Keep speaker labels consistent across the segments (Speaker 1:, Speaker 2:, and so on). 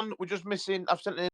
Speaker 1: We're just missing. I've sent an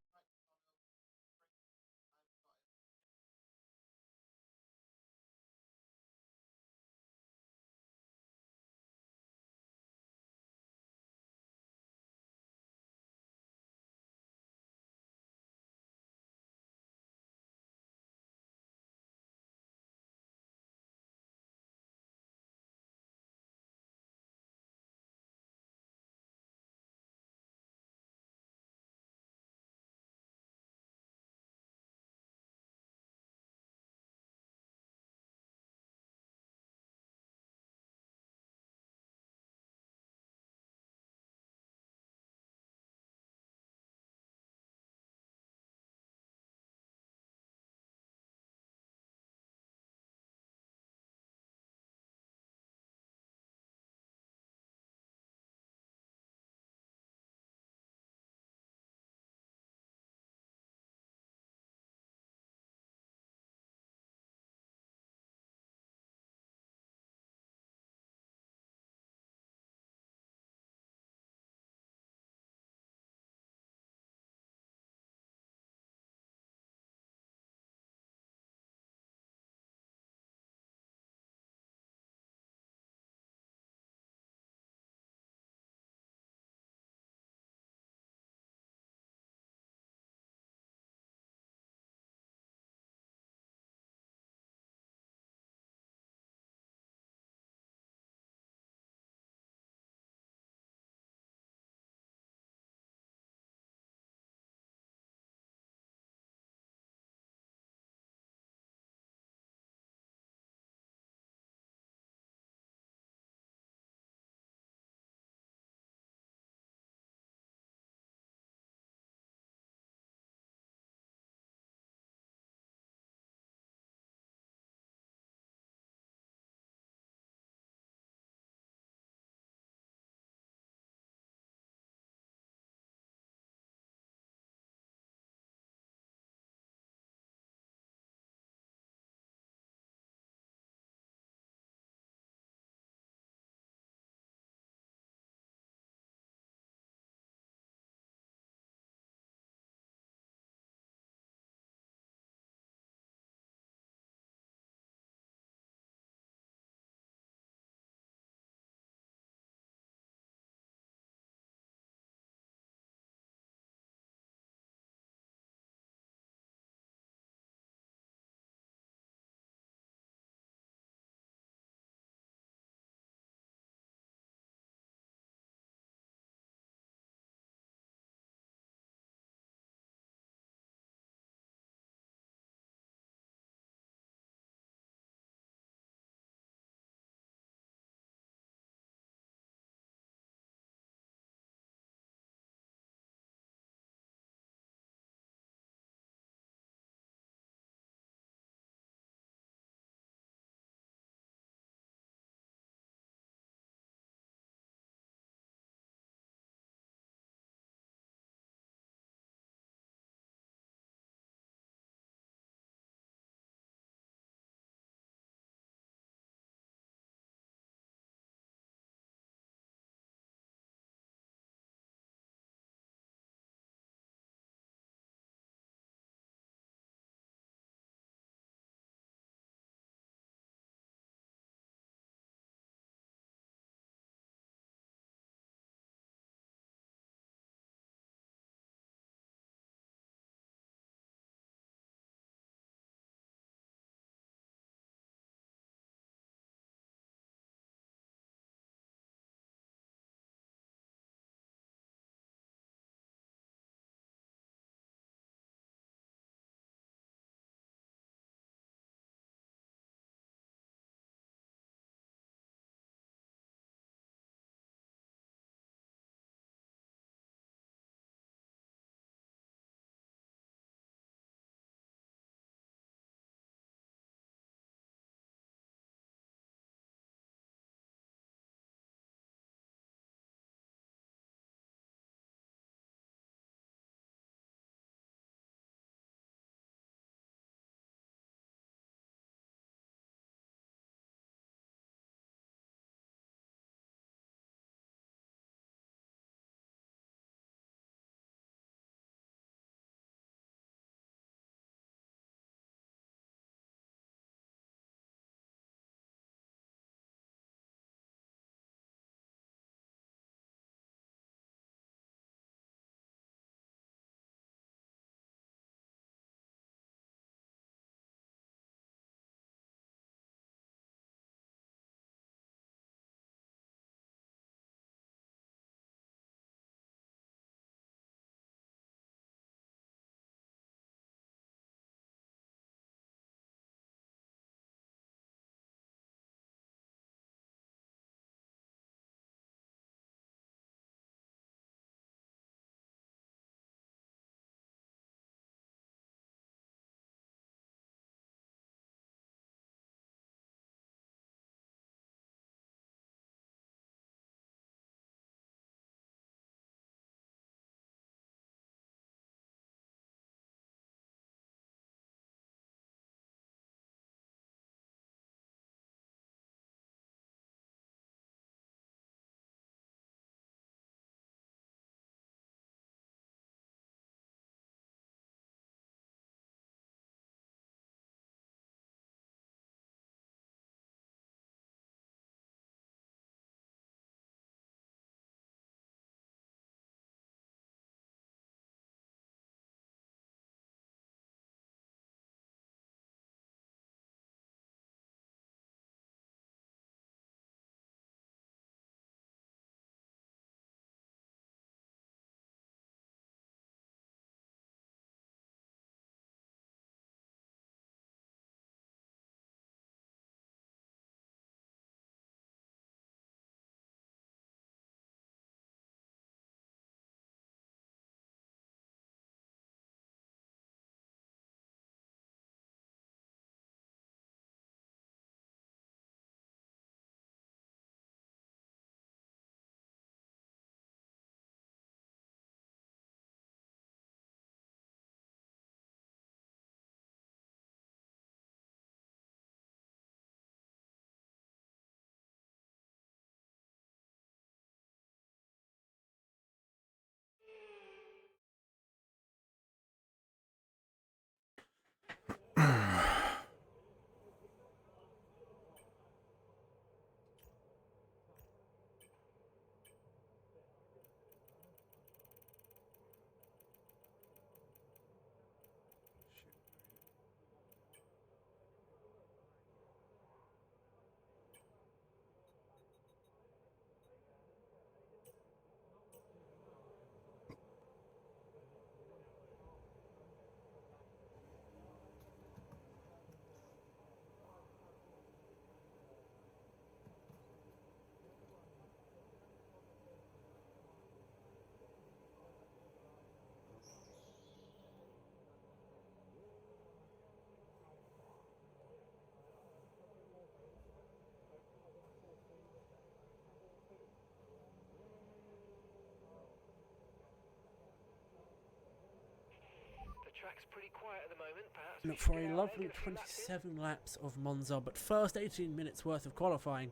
Speaker 2: Track's pretty quiet at the moment. Perhaps
Speaker 3: For a lovely 27 laps of Monza, but first 18 minutes worth of qualifying,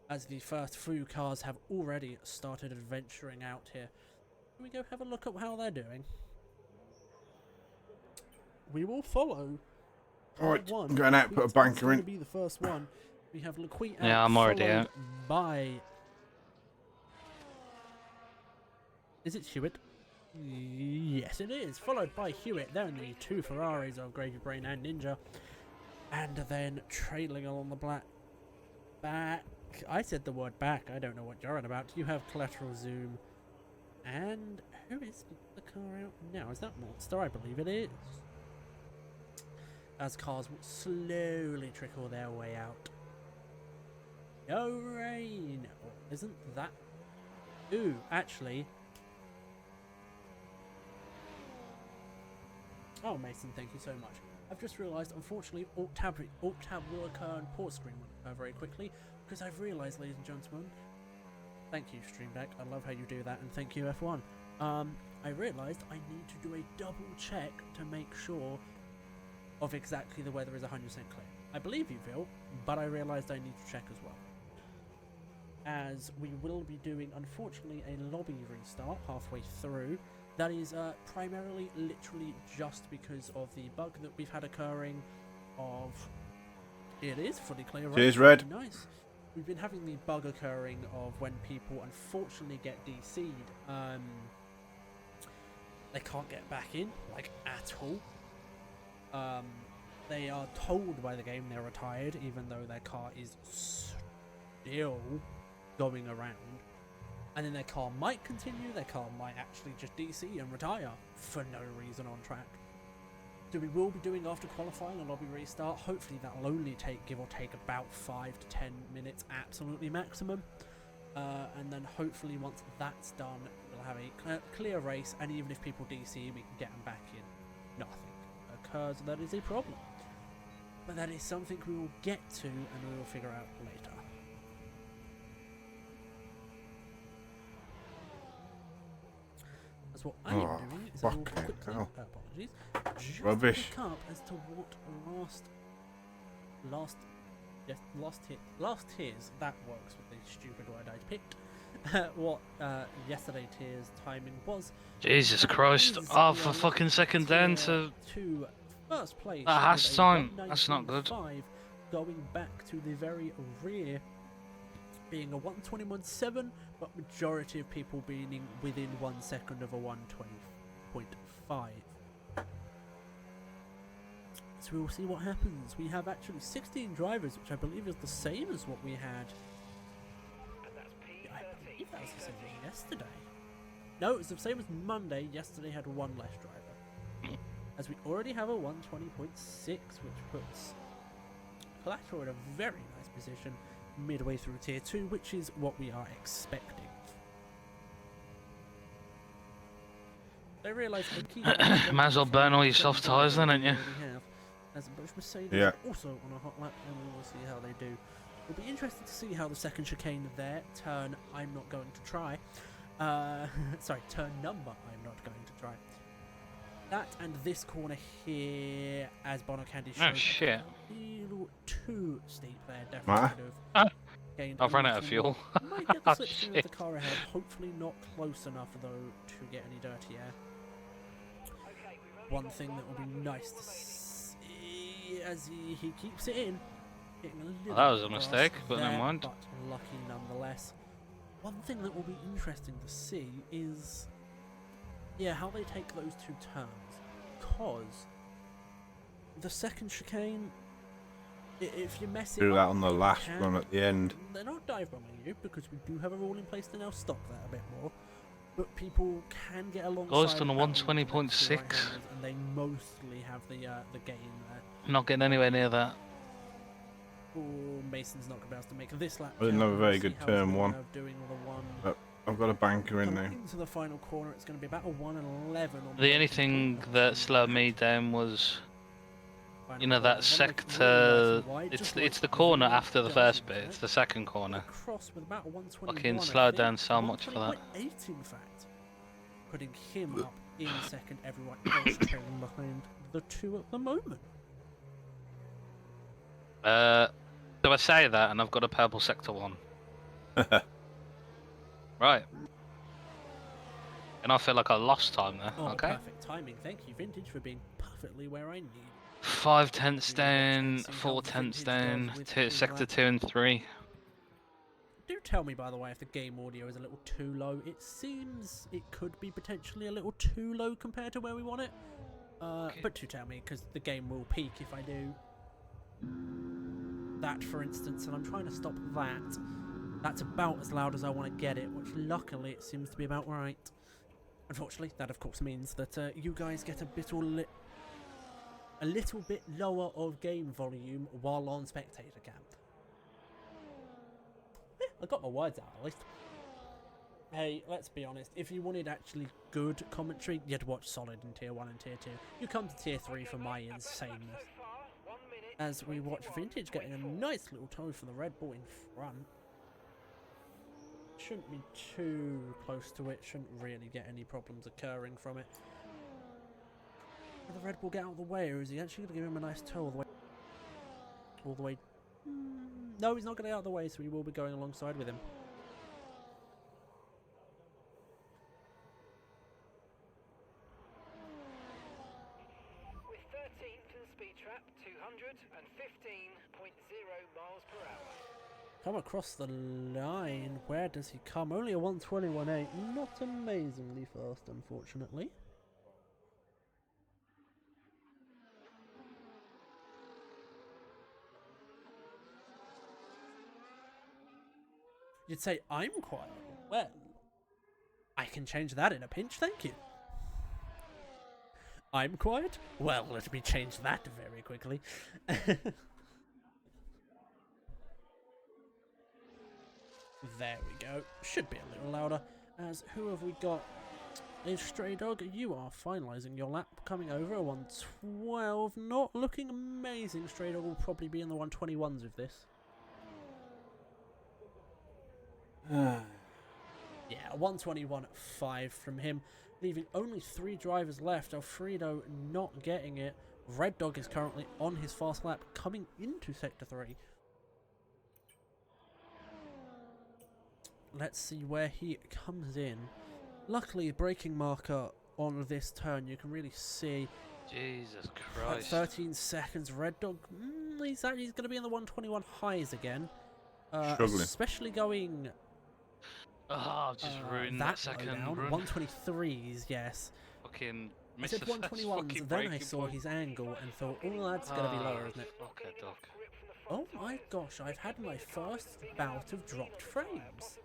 Speaker 3: as the first few cars have already started adventuring out here. Can we go have a look at how they're doing? We will follow.
Speaker 4: Alright,
Speaker 3: one.
Speaker 4: I'm going out, put a banker in.
Speaker 3: To be the first one. We have Lequit out,
Speaker 5: Yeah, I'm already out.
Speaker 3: By... Is it Hewitt? Yes, it is. Followed by Hewitt. They're in the two Ferraris of Gravy Brain and Ninja. And then trailing along the back. I said the word back. I don't know what you're on about. You have Collateral Zoom. And who is the car out now? Is that Monster? I believe it is. As cars will slowly trickle their way out. No rain. Oh, isn't that? Ooh, actually. Oh, Mason, thank you so much. I've just realised, unfortunately, Alt-Tab will occur and pause screen will occur very quickly, because I've realised, ladies and gentlemen, thank you, Stream Deck, I love how you do that, and thank you, F1. I realised I need to do a double check to make sure of exactly the weather is 100% clear. I believe you, Phil, but I realised I need to check as well. As we will be doing, unfortunately, a lobby restart halfway through. That is primarily, literally, just because of the bug that we've had occurring of... It is fully clear, right?
Speaker 4: Cheers, Red.
Speaker 3: Nice. We've been having the bug occurring of when people, unfortunately, get DC'd. They can't get back in, like, at all. They are told by the game they're retired, even though their car is still going around. And then their car might continue, their car might actually just DC and retire for no reason on track. So we will be doing after qualifying a lobby restart. Hopefully that'll only take, give or take, about 5 to 10 minutes, absolutely maximum. And then hopefully once that's done, we'll have a clear race, and even if people DC, we can get them back in. Nothing occurs, that is a problem. But that is something we will get to, and we will figure out later. What I am doing is I will quickly, apologies, just
Speaker 4: Rubbish.
Speaker 3: pick up as to what last tiers, that works with the stupid word I picked, what yesterday tiers timing was.
Speaker 5: Jesus Christ, for fucking second then to
Speaker 3: first place.
Speaker 5: that has time, that's not good.
Speaker 3: Going back to the very rear, being a 121.7, but majority of people being within 1 second of a 120.5. So we will see what happens. We have actually 16 drivers, which I believe is the same as what we had. I believe that was the same as yesterday. No, it was the same as Monday. Yesterday had one less driver. As we already have a 120.6, which puts Collateral in a very nice position midway through tier 2, which is what we are expecting. I realise I keep
Speaker 5: might as well burn all your soft tyres then, ain't you?
Speaker 3: As a Mercedes,
Speaker 4: yeah.
Speaker 3: Also on a hot lap, and we will see how they do. It'll be interesting to see how the second chicane there, turn I'm not going to try. Sorry, turn number I'm not going to try. That and this corner here, as Bono Candy showed,
Speaker 5: oh shit,
Speaker 3: a little too steep there, definitely
Speaker 5: I've run out of fuel.
Speaker 3: Might get the slipstream of the car ahead, hopefully not close enough though to get any dirty air. One thing that will be nice to see, as he keeps it in. Getting a little
Speaker 5: That was a
Speaker 3: bit fast
Speaker 5: mistake, but never
Speaker 3: there,
Speaker 5: mind.
Speaker 3: But lucky nonetheless. One thing that will be interesting to see is, how they take those two turns. Because the second chicane, if you mess it
Speaker 4: Do
Speaker 3: up,
Speaker 4: that on the
Speaker 3: you
Speaker 4: last
Speaker 3: can-
Speaker 4: run at the end.
Speaker 3: They're not dive bombing you because we do have a rule in place to now stop that a bit more. But people can get alongside.
Speaker 5: Goes to the
Speaker 3: the battle with
Speaker 5: 120.6.
Speaker 3: the right-handers, and they mostly have the gain there.
Speaker 5: Not getting anywhere near that.
Speaker 3: Oh, Mason's not going to be able to make this lap.
Speaker 4: I didn't
Speaker 3: count.
Speaker 4: have a very
Speaker 3: Let's see
Speaker 4: good
Speaker 3: how
Speaker 4: turn
Speaker 3: he's
Speaker 4: one.
Speaker 3: doing the one.
Speaker 4: But I've got a banker in
Speaker 3: Coming
Speaker 4: there.
Speaker 3: into the final corner, it's going to be about a 1 and 11. On
Speaker 5: The only thing that slowed me down was,
Speaker 3: final
Speaker 5: you know,
Speaker 3: corner.
Speaker 5: that
Speaker 3: Then make it
Speaker 5: sector.
Speaker 3: really nice and wide,
Speaker 5: It's
Speaker 3: just
Speaker 5: the,
Speaker 3: like
Speaker 5: it's the corner
Speaker 3: everyone
Speaker 5: after the
Speaker 3: does
Speaker 5: first
Speaker 3: in
Speaker 5: bit.
Speaker 3: fact.
Speaker 5: It's the second corner.
Speaker 3: Across with about a 121.
Speaker 5: Fucking
Speaker 3: I
Speaker 5: slowed
Speaker 3: think.
Speaker 5: down so much for that.
Speaker 3: 120.8 in fact. Putting him up in second, everyone else trailing behind the two at the moment.
Speaker 5: So I say that, and I've got a purple sector 1. Right. And I feel like I lost time there.
Speaker 3: Oh,
Speaker 5: Okay.
Speaker 3: perfect timing. Thank you, Vintage, for being perfectly where I need.
Speaker 5: 5 tenths down,
Speaker 3: See how
Speaker 5: 4 tenths
Speaker 3: Vintage
Speaker 5: down,
Speaker 3: does with his
Speaker 5: sector
Speaker 3: lap.
Speaker 5: 2 and 3.
Speaker 3: Do tell me, by the way, if the game audio is a little too low. It seems it could be potentially a little too low compared to where we want it. But do tell me, because the game will peak if I do that, for instance, and I'm trying to stop that. That's about as loud as I want to get it, which luckily it seems to be about right. Unfortunately, that of course means that you guys get a little bit lower of game volume while on spectator cam. I got my words out at least. Hey, let's be honest, if you wanted actually good commentary, you'd watch Solid in Tier 1 and Tier 2. You come to Tier 3 for my insaneness. As we watch Vintage getting a nice little toe for the Red Bull in front. Shouldn't be too close to it, shouldn't really get any problems occurring from it. Will the Red Bull get out of the way, or is he actually going to give him a nice toe all the way? No, he's not going to get out of the way, so he will be going alongside with him.
Speaker 2: With 13th in the speed trap, 215.0 miles per hour.
Speaker 3: Come across the line. Where does he come? Only a 121.8. Not amazingly fast, unfortunately. You'd say, I'm quiet. Well, I can change that in a pinch, thank you. I'm quiet? Well, let me change that very quickly. There we go. Should be a little louder. As who have we got? A Stray Dog, you are finalising your lap, coming over a 112. Not looking amazing. Stray Dog will probably be in the 121s with this. Yeah, 121.5 from him, leaving only 3 drivers left. Alfredo not getting it. Red Dog is currently on his fast lap, coming into Sector 3. Let's see where he comes in. Luckily, braking marker on this turn, you can really see.
Speaker 5: Jesus
Speaker 3: At
Speaker 5: Christ.
Speaker 3: 13 seconds, Red Dog, he's going to be in the 121 highs again.
Speaker 4: Struggling.
Speaker 3: Especially going
Speaker 5: Oh, I've just ruined that second
Speaker 3: down.
Speaker 5: run.
Speaker 3: 123s, yes.
Speaker 5: Fucking
Speaker 3: I
Speaker 5: missed
Speaker 3: said
Speaker 5: the first
Speaker 3: 121s,
Speaker 5: fucking
Speaker 3: then I
Speaker 5: braking
Speaker 3: saw
Speaker 5: point.
Speaker 3: his angle and thought, oh, that's going to be lower, isn't it?
Speaker 5: Fuck it, Doc.
Speaker 3: Oh my gosh, I've had my first bout of dropped frames.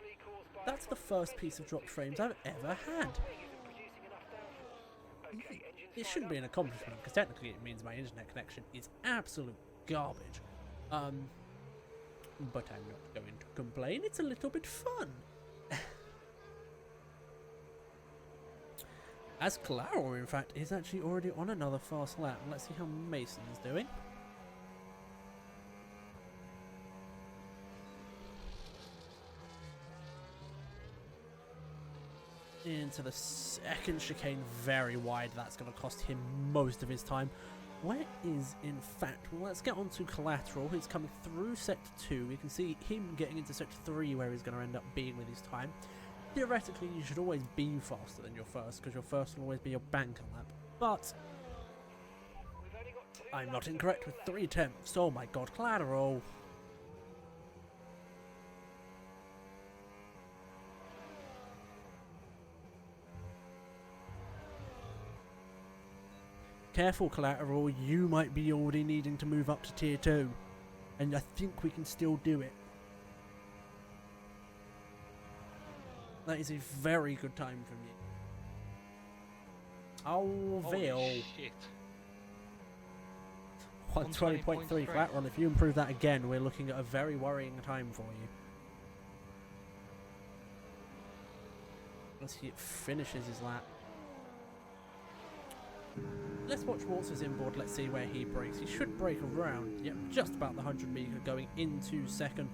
Speaker 3: That's the first piece of dropped frames I've ever had. It shouldn't be an accomplishment, because technically it means my internet connection is absolute garbage. But I'm not going to complain, it's a little bit fun. As Claro, in fact, is actually already on another fast lap. Let's see how Mason's doing. Into the second chicane, very wide. That's going to cost him most of his time. Where is, in fact, well, let's get on to Collateral. He's coming through Sector 2. We can see him getting into Sector 3, where he's going to end up being with his time. Theoretically, you should always be faster than your first, because your first will always be your banker lap. But
Speaker 2: We've only got 2
Speaker 3: I'm not incorrect with 3/10. Oh my god, collateral. Careful, collateral, you might be already needing to move up to tier 2. And I think we can still do it. That is a very good time from you. Oh, Vil.
Speaker 5: Holy shit.
Speaker 3: 120.3 collateral. If you improve that again, we're looking at a very worrying time for you. Let's see, it finishes his lap. Let's watch Waltz's inboard. Let's see where he breaks. He should break around, yep, just about the 100 meter going into second.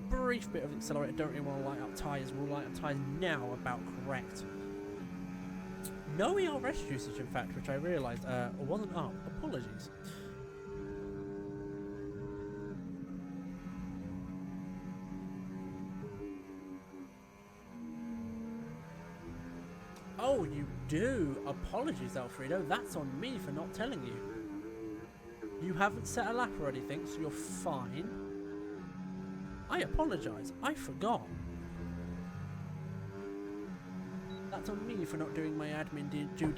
Speaker 3: Brief bit of accelerator. Don't really want to light up tyres. We'll light up tyres now, about correct. No ERS usage, in fact, which I realised wasn't up. Apologies. Oh, you do? Apologies, Alfredo. That's on me for not telling you. You haven't set a lap or anything, so you're fine. I apologise. I forgot. That's on me for not doing my admin due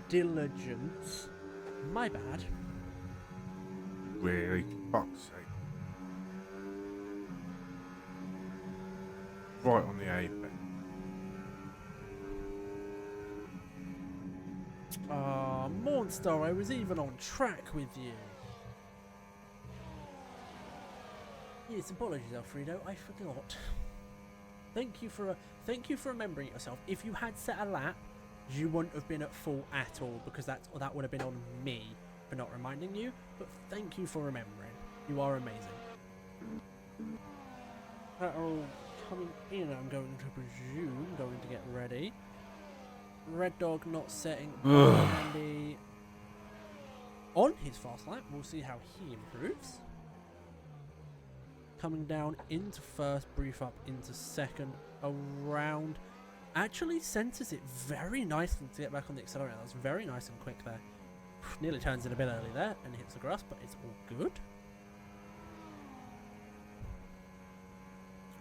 Speaker 3: diligence. My bad.
Speaker 4: Really? Fuck's sake. Right on the apex.
Speaker 3: Ah, Monster, I was even on track with you. Yes, apologies, Alfredo. I forgot. Thank you for remembering it yourself. If you had set a lap, you wouldn't have been at full at all, because that would have been on me for not reminding you. But thank you for remembering. You are amazing. Coming in, I'm going to presume, going to get ready. Red Dog not setting Andy on his fast lap. We'll see how he improves. Coming down into first, brief up into second, around. Actually centres it very nicely to get back on the accelerator. That was very nice and quick there. Nearly turns it a bit early there and hits the grass, but it's all good.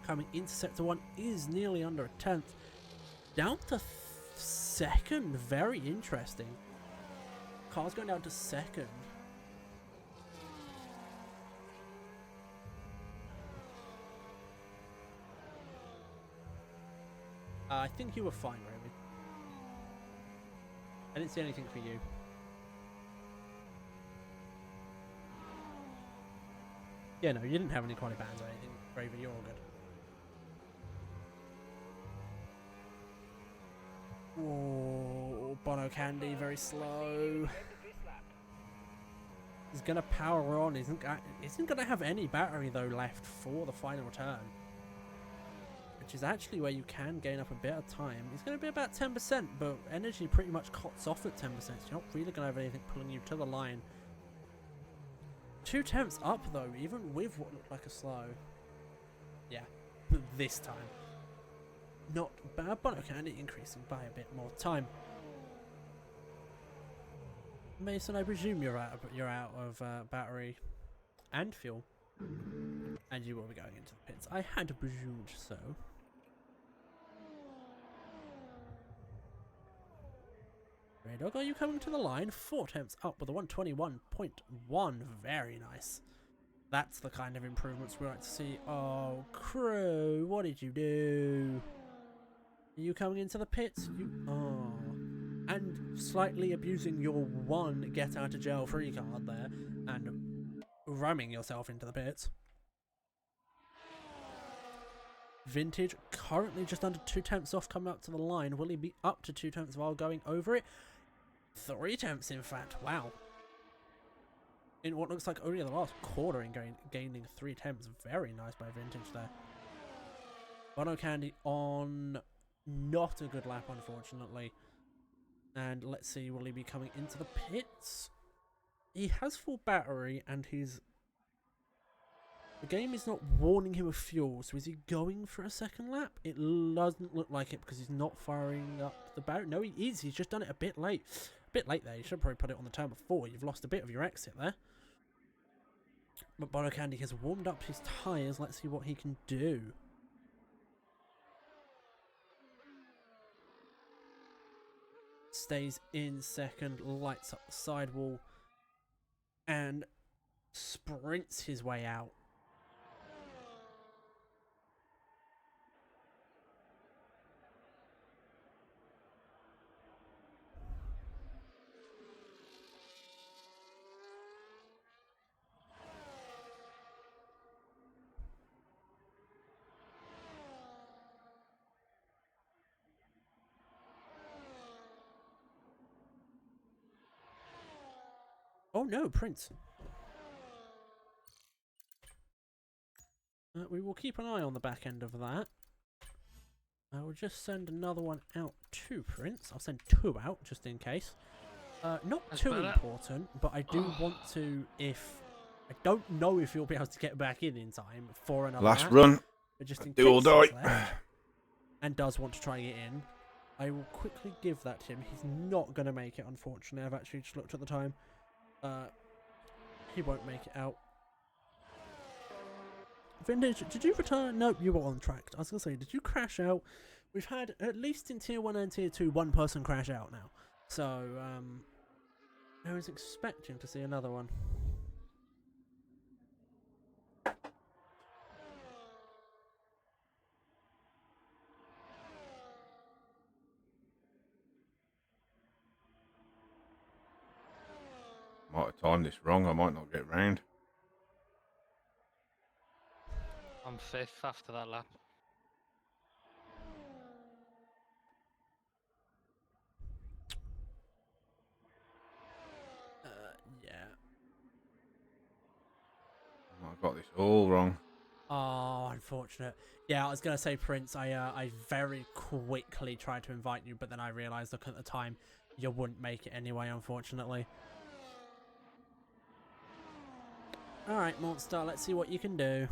Speaker 3: Coming into sector 1 is nearly under a 10th. Down to second, very interesting. Car's going down to second. I think you were fine, Raven. I didn't see anything for you. Yeah, no, you didn't have any quality bans or anything, Raven. You're all good. Whoa, Bono Candy, very slow. He's gonna power on. Isn't gonna have any battery though left for the final turn, which is actually where you can gain up a bit of time. He's gonna be about 10%, but energy pretty much cuts off at 10%. So you're not really gonna have anything pulling you to the line. 2 tenths up though, even with what looked like a slow. Yeah, this time. Not bad, but okay, increasing by a bit more time. Mason, I presume you're out of battery and fuel, and you will be going into the pits. I had presumed so. Red Dog, are you coming to the line? 4 tenths up with a 121.1. Very nice. That's the kind of improvements we like to see. Oh, Crew, what did you do? Are you coming into the pits? And slightly abusing your one get out of jail free card there and ramming yourself into the pits. Vintage currently just under 2 tenths off, coming up to the line. Will he be up to 2 tenths while going over it? 3 tenths, in fact. Wow. In what looks like only the last quarter, in gaining 3 tenths. Very nice by Vintage there. Bono Candy on not a good lap, unfortunately. And let's see, will he be coming into the pits? He has full battery and he's The game is not warning him of fuel, so is he going for a second lap? It doesn't look like it because he's not firing up the barrier. No, he is. He's just done it a bit late. A bit late there. You should probably put it on the turn before. You've lost a bit of your exit there. But Bono Candy has warmed up his tyres. Let's see what he can do. Stays in second, lights up the sidewall, and sprints his way out. Oh no, Prince. We will keep an eye on the back end of that. I will just send another one out to Prince. I'll send 2 out just in case. Not
Speaker 5: That's
Speaker 3: too
Speaker 5: better.
Speaker 3: important, but I do want to, if... I don't know if you'll be able to get back in time for another
Speaker 4: Last
Speaker 3: lap,
Speaker 4: run.
Speaker 3: but just in
Speaker 4: Do
Speaker 3: case
Speaker 4: or die.
Speaker 3: he's left and does want to try and get in, I will quickly give that to him. He's not going to make it, unfortunately. I've actually just looked at the time. He won't make it out. Vintage, did you return? Nope, you were on track. I was going to say, did you crash out? We've had, at least in Tier 1 and Tier 2, one person crash out now. So, I was expecting to see another one.
Speaker 4: Might have timed this wrong. I might not get round.
Speaker 5: I'm 5th after that lap.
Speaker 3: Yeah.
Speaker 4: I got this all wrong.
Speaker 3: Oh, unfortunate. Yeah, I was going to say, Prince, I very quickly tried to invite you, but then I realised, look, at the time, you wouldn't make it anyway, unfortunately. Alright, Monster, let's see what you can do.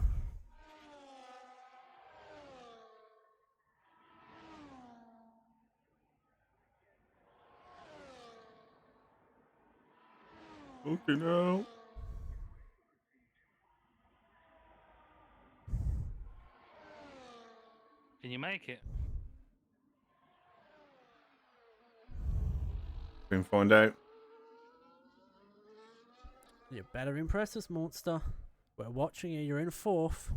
Speaker 4: Fucking hell.
Speaker 5: Can you make it?
Speaker 4: We can find out.
Speaker 3: You better impress us, Monster. We're watching you, you're in 4th.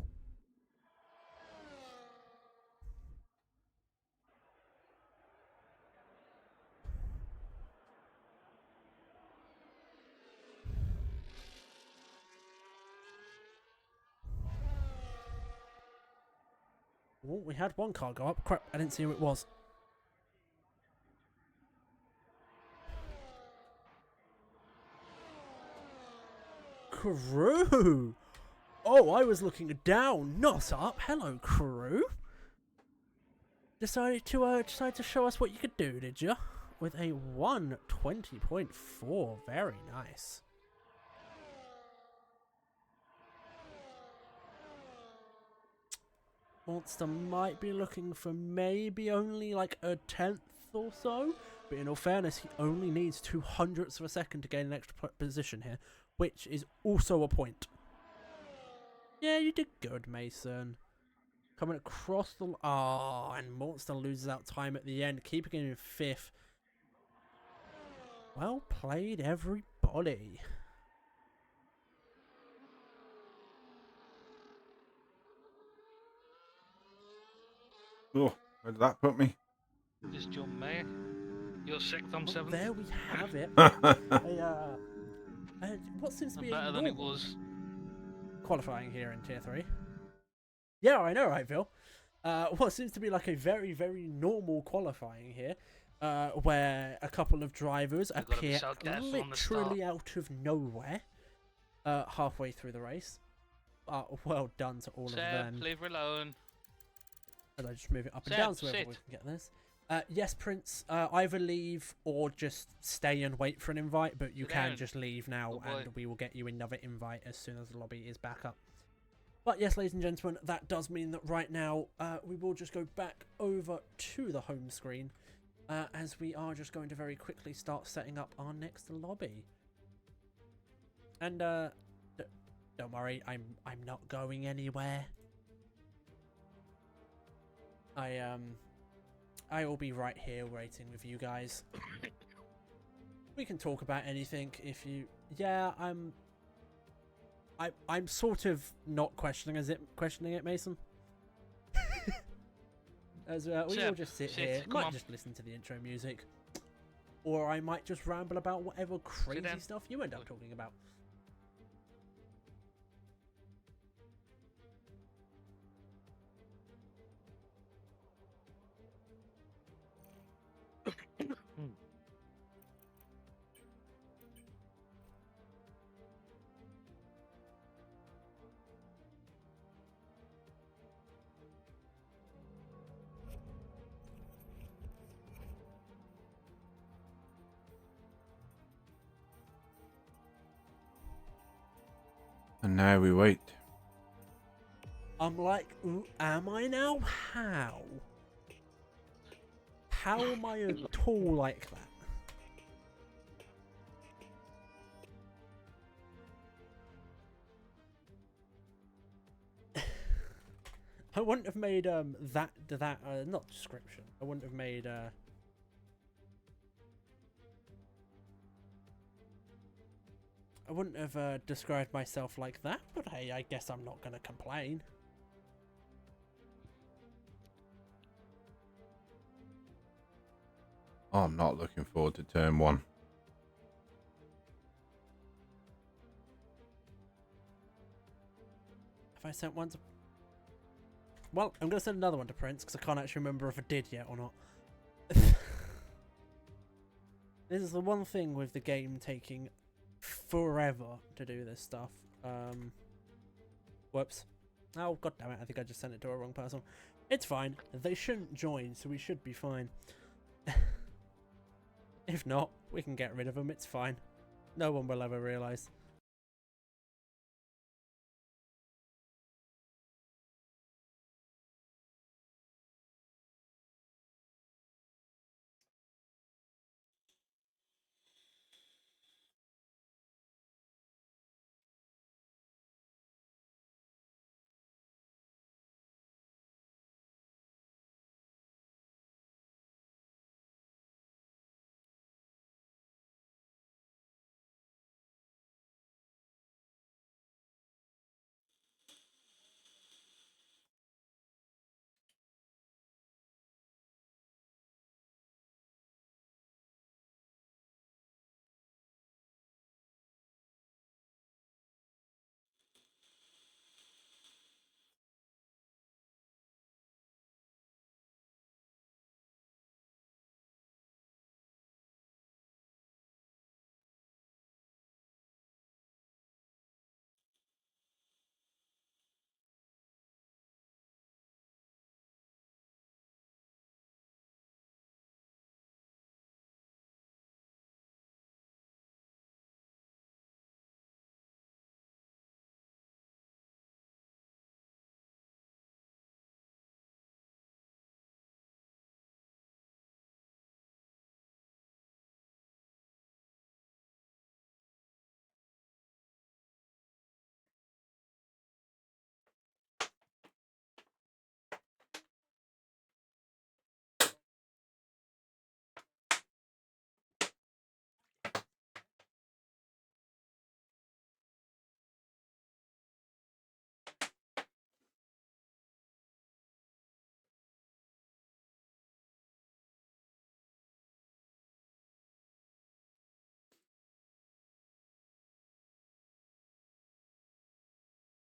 Speaker 3: Oh, we had one car go up. Crap, I didn't see who it was. Crew! Oh, I was looking down, not up. Hello, crew. Decided to show us what you could do, did you? With a 120.4, very nice. Monster might be looking for maybe only like a 10th or so, but in all fairness, he only needs 0.02 of a second to gain an extra position here, which is also a point. Yeah, you did good, Mason. Coming across the... Oh, and Monster loses out time at the end, keeping him in 5th. Well played, everybody.
Speaker 4: Oh, where did that put me?
Speaker 5: Just jump me. You're 6th, I'm 7th.
Speaker 3: There we have it. What seems to be
Speaker 5: Better
Speaker 3: a
Speaker 5: than it
Speaker 3: normal
Speaker 5: was.
Speaker 3: qualifying here in Tier 3. Yeah, I know, right, Phil? What seems to be like a very, very normal qualifying here, where a couple of drivers
Speaker 5: You've gotta be
Speaker 3: appear
Speaker 5: so careful on the
Speaker 3: literally out of nowhere, halfway through the race. Well done to all of them.
Speaker 5: Seb, leave her alone.
Speaker 3: And I just move it up and
Speaker 5: Seb,
Speaker 3: down so we
Speaker 5: sit.
Speaker 3: can get this. Yes, Prince, either leave or just stay and wait for an invite, but you
Speaker 5: Sit
Speaker 3: can
Speaker 5: down.
Speaker 3: just leave now
Speaker 5: Good boy.
Speaker 3: and we will get you another invite as soon as the lobby is back up. But yes, ladies and gentlemen, that does mean that right now we will just go back over to the home screen as we are just going to very quickly start setting up our next lobby. And don't worry, I'm not going anywhere. I will be right here waiting with you guys. We can talk about anything if you. Yeah, I'm sort of not questioning it, Mason. As we will just sit here, might just listen to the intro music, or I might just ramble about whatever crazy stuff you end up talking about.
Speaker 4: And now we wait.
Speaker 3: I'm like, ooh, am I now? How? How am I at all like that? I wouldn't have made that not description. I wouldn't have made I wouldn't have described myself like that, but hey, I guess I'm not gonna complain.
Speaker 4: Oh, I'm not looking forward to turn 1.
Speaker 3: Have I sent one to... Well, I'm gonna send another one to Prince, because I can't actually remember if I did yet or not. This is the one thing with the game taking forever to do this stuff. Whoops. Oh, god damn it, I think I just sent it to a wrong person. It's fine. They shouldn't join, so we should be fine. If not, we can get rid of them, it's fine. No one will ever realise.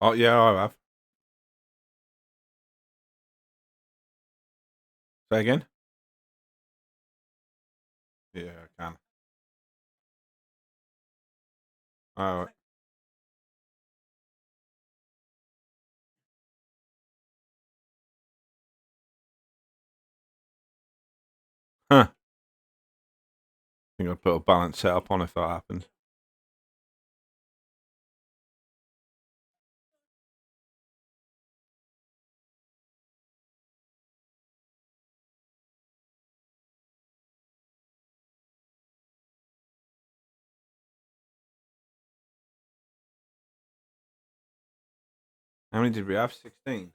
Speaker 4: Oh, yeah, I have. Say again? Yeah, I can. Oh, huh. I think I'll put a balance setup on if that happens. How many did we have? 16.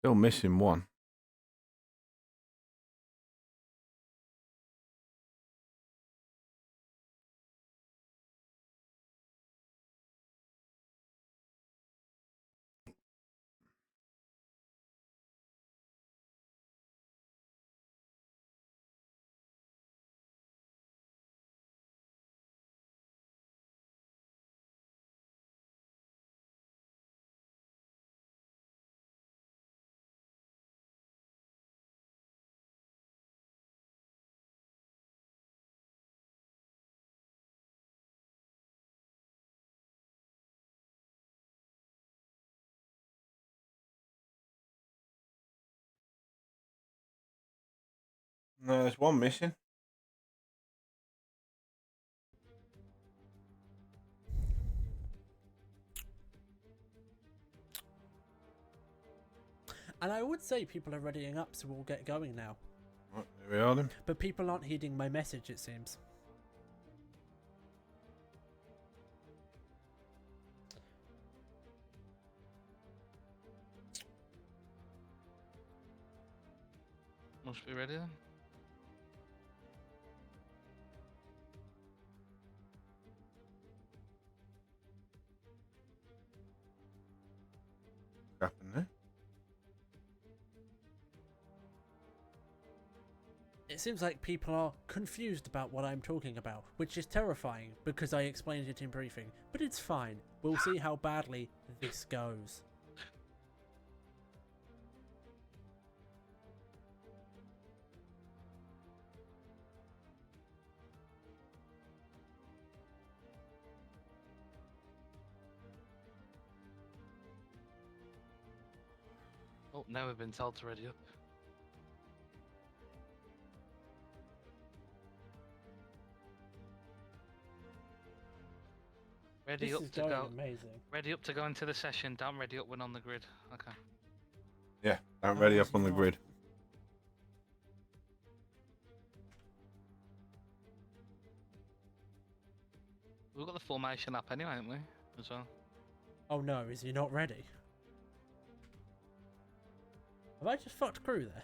Speaker 4: Still missing one. No, there's one missing.
Speaker 3: And I would say people are readying up, so we'll get going now.
Speaker 4: Right, there we are then.
Speaker 3: But people aren't heeding my message, it seems.
Speaker 5: Must be ready then.
Speaker 4: What's happened there?
Speaker 3: It seems like people are confused about what I'm talking about, which is terrifying because I explained it in briefing. But it's fine. We'll see how badly this goes.
Speaker 5: Oh, now we've been told to ready up. Ready
Speaker 3: This
Speaker 5: up
Speaker 3: is
Speaker 5: to
Speaker 3: going
Speaker 5: go.
Speaker 3: amazing.
Speaker 5: Ready up to go into the session. Don't ready up when on the grid. Okay.
Speaker 4: Yeah, I'm ready
Speaker 3: That
Speaker 4: up on
Speaker 3: was
Speaker 4: the grid.
Speaker 5: We've got the formation up anyway, haven't we? As well.
Speaker 3: Oh no, is he not ready? Have I just fucked crew there?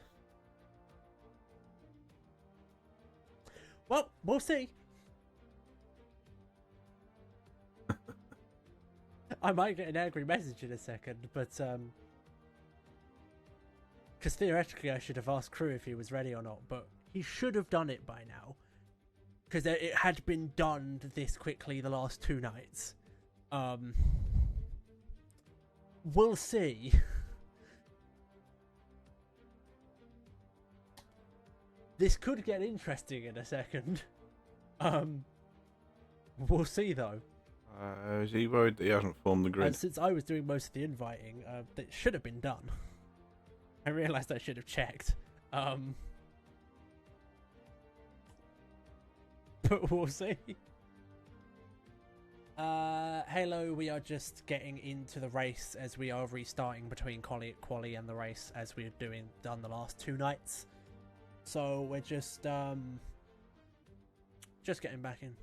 Speaker 3: Well, we'll see. I might get an angry message in a second, but because theoretically I should have asked crew if he was ready or not, but he should have done it by now. Because it had been done this quickly the last 2 nights. We'll see. This could get interesting in a second. We'll see though.
Speaker 4: Is he worried that he hasn't formed the grid?
Speaker 3: And since I was doing most of the inviting, that should have been done. I realised I should have checked. But we'll see. Halo, we are just getting into the race as we are restarting between quali and the race as we've done the last 2 nights. So we're just getting back in.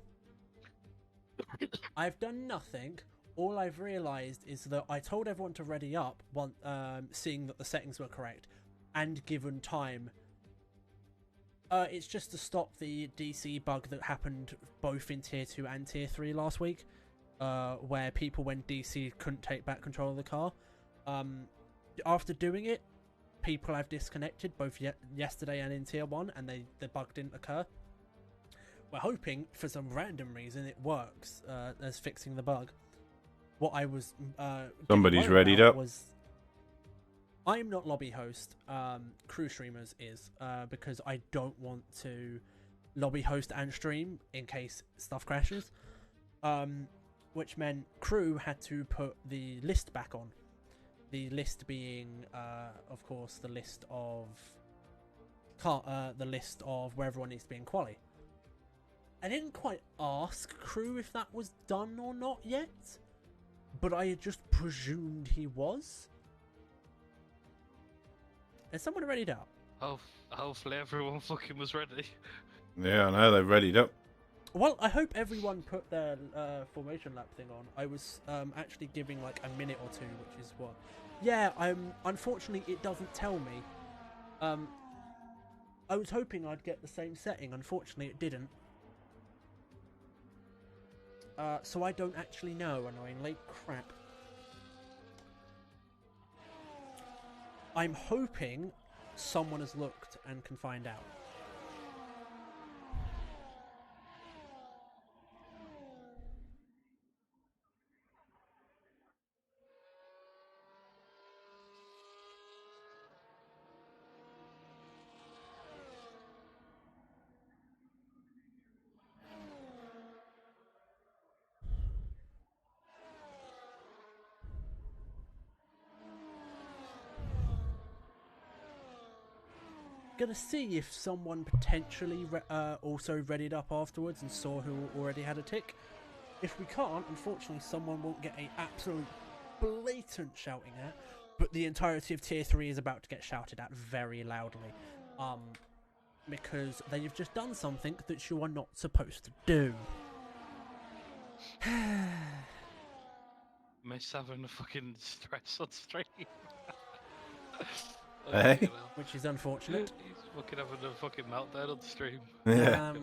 Speaker 3: I've done nothing all I've realised is that I told everyone to ready up, seeing that the settings were correct, and given time. It's just to stop the DC bug that happened both in Tier 2 and Tier 3 last week, where people, when DC couldn't take back control of the car, after doing it, people have disconnected both yesterday and in Tier 1, and the bug didn't occur. We're hoping, for some random reason, it works as fixing the bug. What I was
Speaker 4: Somebody's readied up.
Speaker 3: I'm not lobby host. Crew streamers is, because I don't want to lobby host and stream in case stuff crashes. Which meant crew had to put the list back on. The list being, of course, the list of where everyone needs to be in quali. I didn't quite ask crew if that was done or not yet, but I had just presumed he was. Is someone readied up?
Speaker 5: Hopefully everyone fucking was ready.
Speaker 4: Yeah, I know they've readied up.
Speaker 3: Well, I hope everyone put their formation lap thing on. I was actually giving like a minute or two, which is what. Yeah, unfortunately it doesn't tell me. I was hoping I'd get the same setting. Unfortunately, it didn't. So I don't actually know, annoyingly. Crap. I'm hoping someone has looked and can find out. Gonna see if someone potentially also readied up afterwards and saw who already had a tick. If we can't, unfortunately, someone won't get a absolute blatant shouting at, but the entirety of Tier 3 is about to get shouted at very loudly. Because they've just done something that you are not supposed to do.
Speaker 5: Miss having a fucking stress on stream.
Speaker 4: Hey?
Speaker 3: Which is unfortunate.
Speaker 5: He's fucking having a fucking meltdown on the stream.
Speaker 4: Yeah.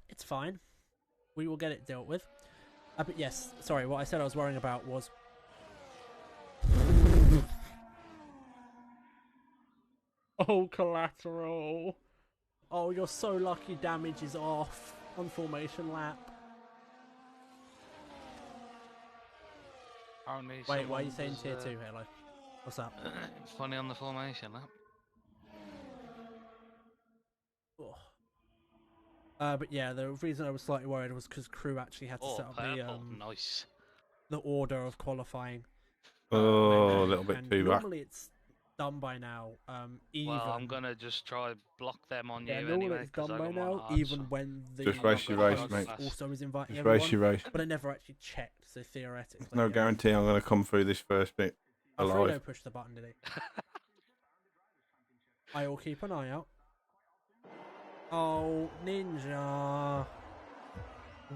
Speaker 3: It's fine. We will get it dealt with. But yes, sorry, what I said I was worrying about was... Oh, collateral. Oh, you're so lucky damage is off on formation lap. Wait, why are you saying Tier 2, Halo? What's up?
Speaker 5: Funny on the formation lap.
Speaker 3: But yeah, the reason I was slightly worried was because crew actually had to set up
Speaker 5: Nice.
Speaker 3: the order of qualifying.
Speaker 4: Oh, a little bit too back.
Speaker 3: Normally it's done by now.
Speaker 5: Well, I'm gonna just try block them on
Speaker 3: yeah,
Speaker 5: you
Speaker 3: normally
Speaker 5: anyway.
Speaker 3: it's done by now, even when the
Speaker 4: Just race your race, mate.
Speaker 3: also is inviting
Speaker 4: Just
Speaker 3: everyone.
Speaker 4: race your race.
Speaker 3: But I never actually checked, so theoretically.
Speaker 4: There's no guarantee I'm going to come through this first bit alive.
Speaker 3: Alfredo pushed the button, did he? I will keep an eye out. Oh, Ninja.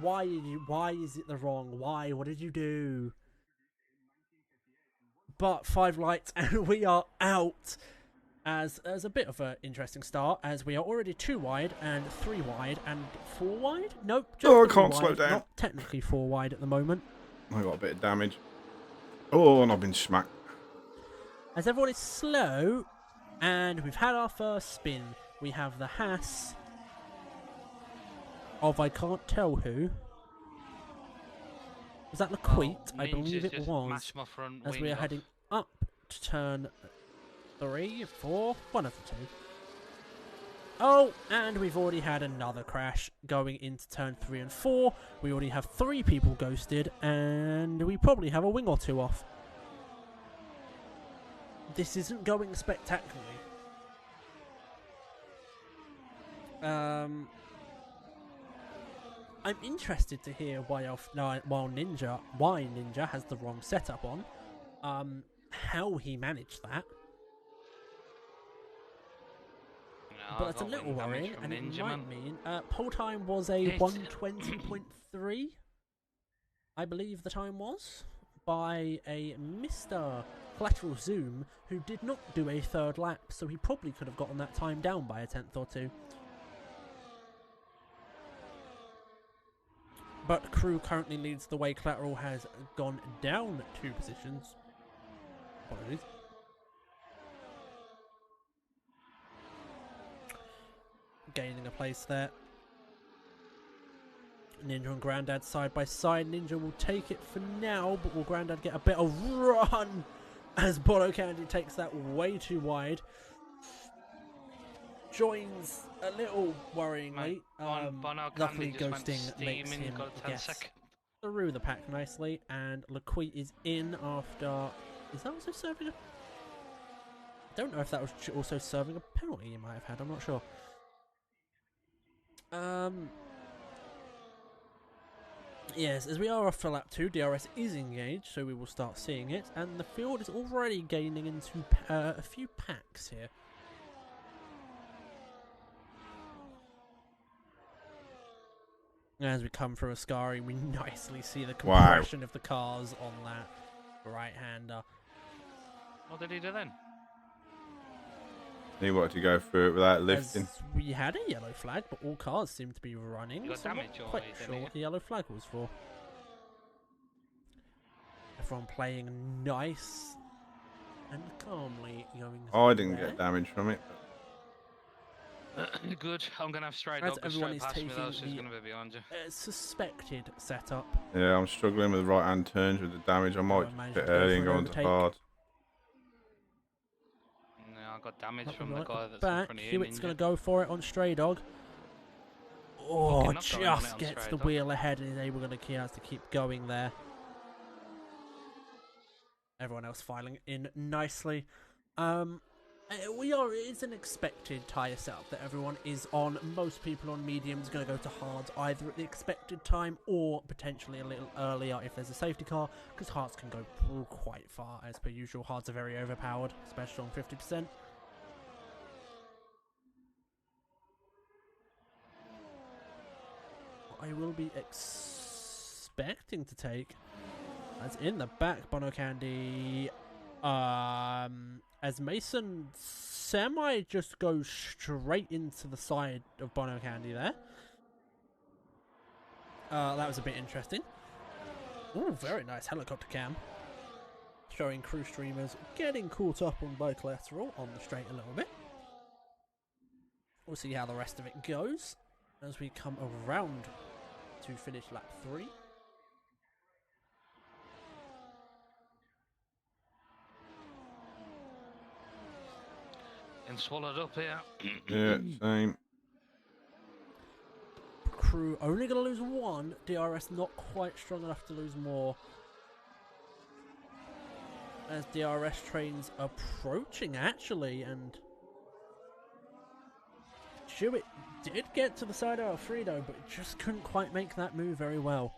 Speaker 3: Why is it the wrong? Why? What did you do? But 5 lights and we are out. As a bit of an interesting start, as we are already 2 wide and 3 wide and 4 wide. Nope, just
Speaker 4: I
Speaker 3: 3
Speaker 4: can't
Speaker 3: wide,
Speaker 4: slow down.
Speaker 3: Not technically 4 wide at the moment.
Speaker 4: I got a bit of damage. Oh, and I've been smacked.
Speaker 3: As everyone is slow, and we've had our first spin. We have the Haas of I can't tell who. Was that Laquite? I believe it was. As we are heading up to turn 3, 4, one of the 2. Oh, and we've already had another crash going into turn 3 and 4. We already have 3 people ghosted, and we probably have a wing or 2 off. This isn't going spectacularly. I'm interested to hear why Ninja has the wrong setup on. How he managed that.
Speaker 5: No,
Speaker 3: But it's a little worrying, and it might mean pole time was a 120.3. I believe the time was, by a Mr. Collateral Zoom, who did not do a third lap, so he probably could have gotten that time down by a tenth or two. But Crew currently leads the way. Collateral has gone down 2 positions. Apologies. Gaining a place there. Ninja and Grandad side by side. Ninja will take it for now, but will Grandad get a better run as Bono Candy takes that way too wide? Joins a little worryingly.
Speaker 5: Bono
Speaker 3: Luckily,
Speaker 5: Candy just went
Speaker 3: ghosting makes
Speaker 5: steaming,
Speaker 3: him
Speaker 5: got a 10
Speaker 3: get
Speaker 5: sec.
Speaker 3: through the pack nicely, and Laquit is in after. Is that also serving a? I don't know if that was also serving a penalty he might have had. I'm not sure. Yes, as we are off to lap 2, DRS is engaged, so we will start seeing it, and the field is already gaining into a few packs here. As we come through Ascari, we nicely see the compression of the cars on that right-hander.
Speaker 5: What did he do then?
Speaker 4: He wanted to go through it without lifting.
Speaker 3: As we had a yellow flag, but all cars seem to be running.
Speaker 5: You got
Speaker 3: so I'm
Speaker 5: damage
Speaker 3: not
Speaker 5: or
Speaker 3: quite
Speaker 5: anything,
Speaker 3: sure
Speaker 5: yeah?
Speaker 3: what the yellow flag was for. Everyone playing nice and calmly going.
Speaker 4: I didn't get damage from it.
Speaker 5: Good. I'm gonna have straight
Speaker 3: As
Speaker 5: dog go
Speaker 3: everyone
Speaker 5: straight
Speaker 3: is
Speaker 5: past me though,
Speaker 3: taking
Speaker 5: so he's
Speaker 3: the
Speaker 5: gonna be behind you.
Speaker 3: suspected setup.
Speaker 4: Yeah, I'm struggling with right-hand turns with the damage. I might
Speaker 3: managed
Speaker 4: just
Speaker 3: to
Speaker 4: get
Speaker 3: go
Speaker 4: early
Speaker 3: for
Speaker 4: and
Speaker 3: an
Speaker 4: go into
Speaker 3: overtake.
Speaker 4: hard.
Speaker 5: No, I got damage
Speaker 3: But
Speaker 5: from
Speaker 3: we
Speaker 5: the
Speaker 3: like
Speaker 5: guy that's in
Speaker 3: back.
Speaker 5: front of you.
Speaker 3: Hewitt's going
Speaker 5: Ninja.
Speaker 3: to go for it on Stray Dog. Oh,
Speaker 5: Fucking not going on it
Speaker 3: just
Speaker 5: on
Speaker 3: gets
Speaker 5: Stray
Speaker 3: the
Speaker 5: Dog.
Speaker 3: wheel ahead and is able to keep going there. Everyone else filing in nicely. It's an expected tyre setup that everyone is on. Most people on mediums are going to go to hards either at the expected time or potentially a little earlier if there's a safety car, because hards can go quite far as per usual. Hards are very overpowered, especially on 50%. I will be expecting to take as in the back Bono Candy, as Mason semi just goes straight into the side of Bono Candy there. That was a bit interesting. Ooh, very nice helicopter cam. Showing crew streamers getting caught up on by collateral on the straight a little bit. We'll see how the rest of it goes as we come around to finish lap 3.
Speaker 5: And swallowed up here.
Speaker 4: Yeah, same.
Speaker 3: Crew only going to lose 1. DRS not quite strong enough to lose more. As DRS trains approaching actually, and Hewitt did get to the side of Alfredo, but just couldn't quite make that move very well.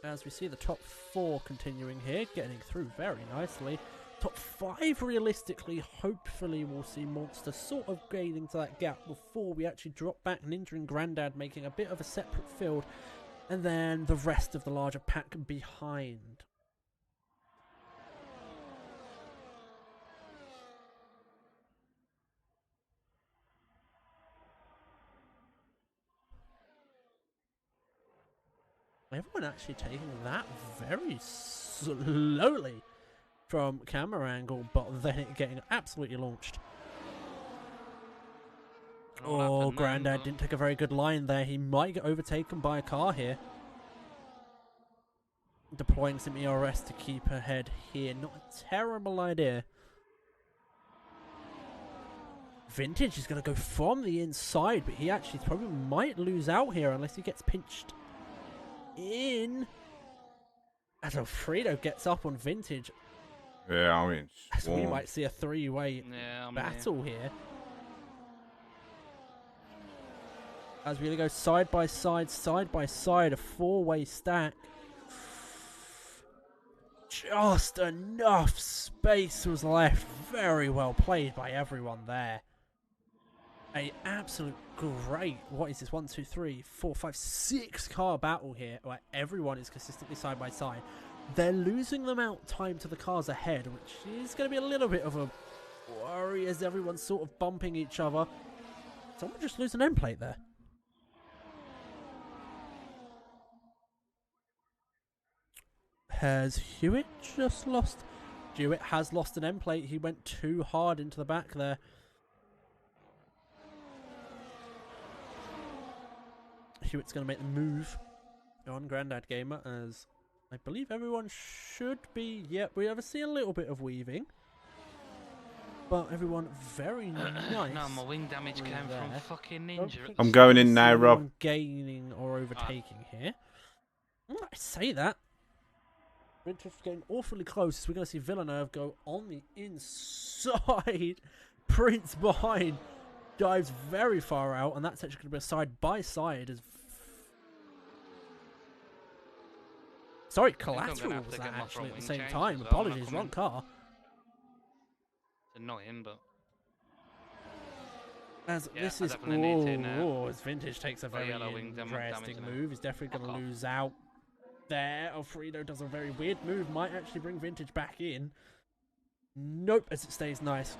Speaker 3: As we see the top 4 continuing here, getting through very nicely. Top 5 realistically, hopefully we'll see Monster sort of gaining to that gap before we actually drop back. Ninja and Grandad making a bit of a separate field, and then the rest of the larger pack behind. Everyone actually taking that very slowly from camera angle, but then it getting absolutely launched. Oh, Grandad didn't take a very good line there. He might get overtaken by a car here. Deploying some ERS to keep ahead here. Not a terrible idea. Vintage is going to go from the inside, but he actually probably might lose out here unless he gets pinched in. As Alfredo gets up on Vintage.
Speaker 4: Yeah, I mean,
Speaker 3: As we might see a 3-way battle here. As we go side by side, a 4-way stack. Just enough space was left. Very well played by everyone there. a absolute great, what is this, 1, 2, 3, 4, 5, 6 car battle here where everyone is consistently side by side. They're losing them out time to the cars ahead, which is going to be a little bit of a worry as everyone's sort of bumping each other. Someone just lose an end plate there. Has Hewitt just lost? Hewitt has lost an end plate. He went too hard into the back there. Hewitt's going to make the move on Grandad Gamer, as I believe everyone should be. Yep, we ever see a little bit of weaving, but everyone very nice.
Speaker 5: No, my wing damage came from fucking Ninja.
Speaker 4: I'm going in now,
Speaker 3: Anyone
Speaker 4: Rob.
Speaker 3: gaining or overtaking here. I say that. Vintage getting awfully close. We're going to see Villeneuve go on the inside. Prince behind. Dives very far out, and that's actually going to be a side by side. As sorry, collateral was that actually at the same time. Apologies, wrong car.
Speaker 5: It's annoying, but
Speaker 3: as
Speaker 5: yeah,
Speaker 3: this
Speaker 5: I
Speaker 3: is
Speaker 5: definitely need to now.
Speaker 3: as Vintage takes a very
Speaker 5: yellow wing
Speaker 3: interesting
Speaker 5: damage
Speaker 3: move. He's definitely going to lose out there. Alfredo does a very weird move. Might actually bring Vintage back in. Nope, as it stays nice.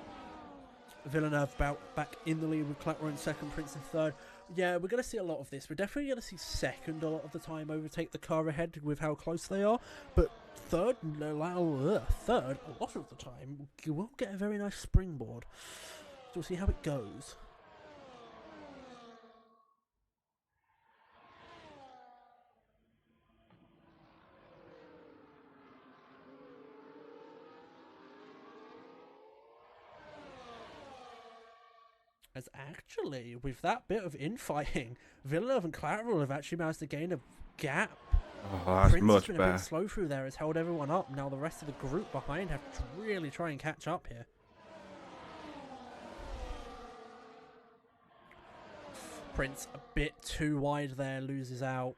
Speaker 3: Villeneuve back in the lead with Clapper in second, Prince in third. Yeah, we're going to see a lot of this. We're definitely going to see second a lot of the time overtake the car ahead with how close they are. But third, a lot of the time, you will get a very nice springboard. So we'll see how it goes. As actually, with that bit of infighting, Villeneuve and Claverall have actually managed to gain a gap.
Speaker 4: Oh, that's
Speaker 3: Prince
Speaker 4: much
Speaker 3: has been a bit
Speaker 4: better.
Speaker 3: slow through there, has held everyone up. Now the rest of the group behind have to really try and catch up here. Prince a bit too wide there, loses out.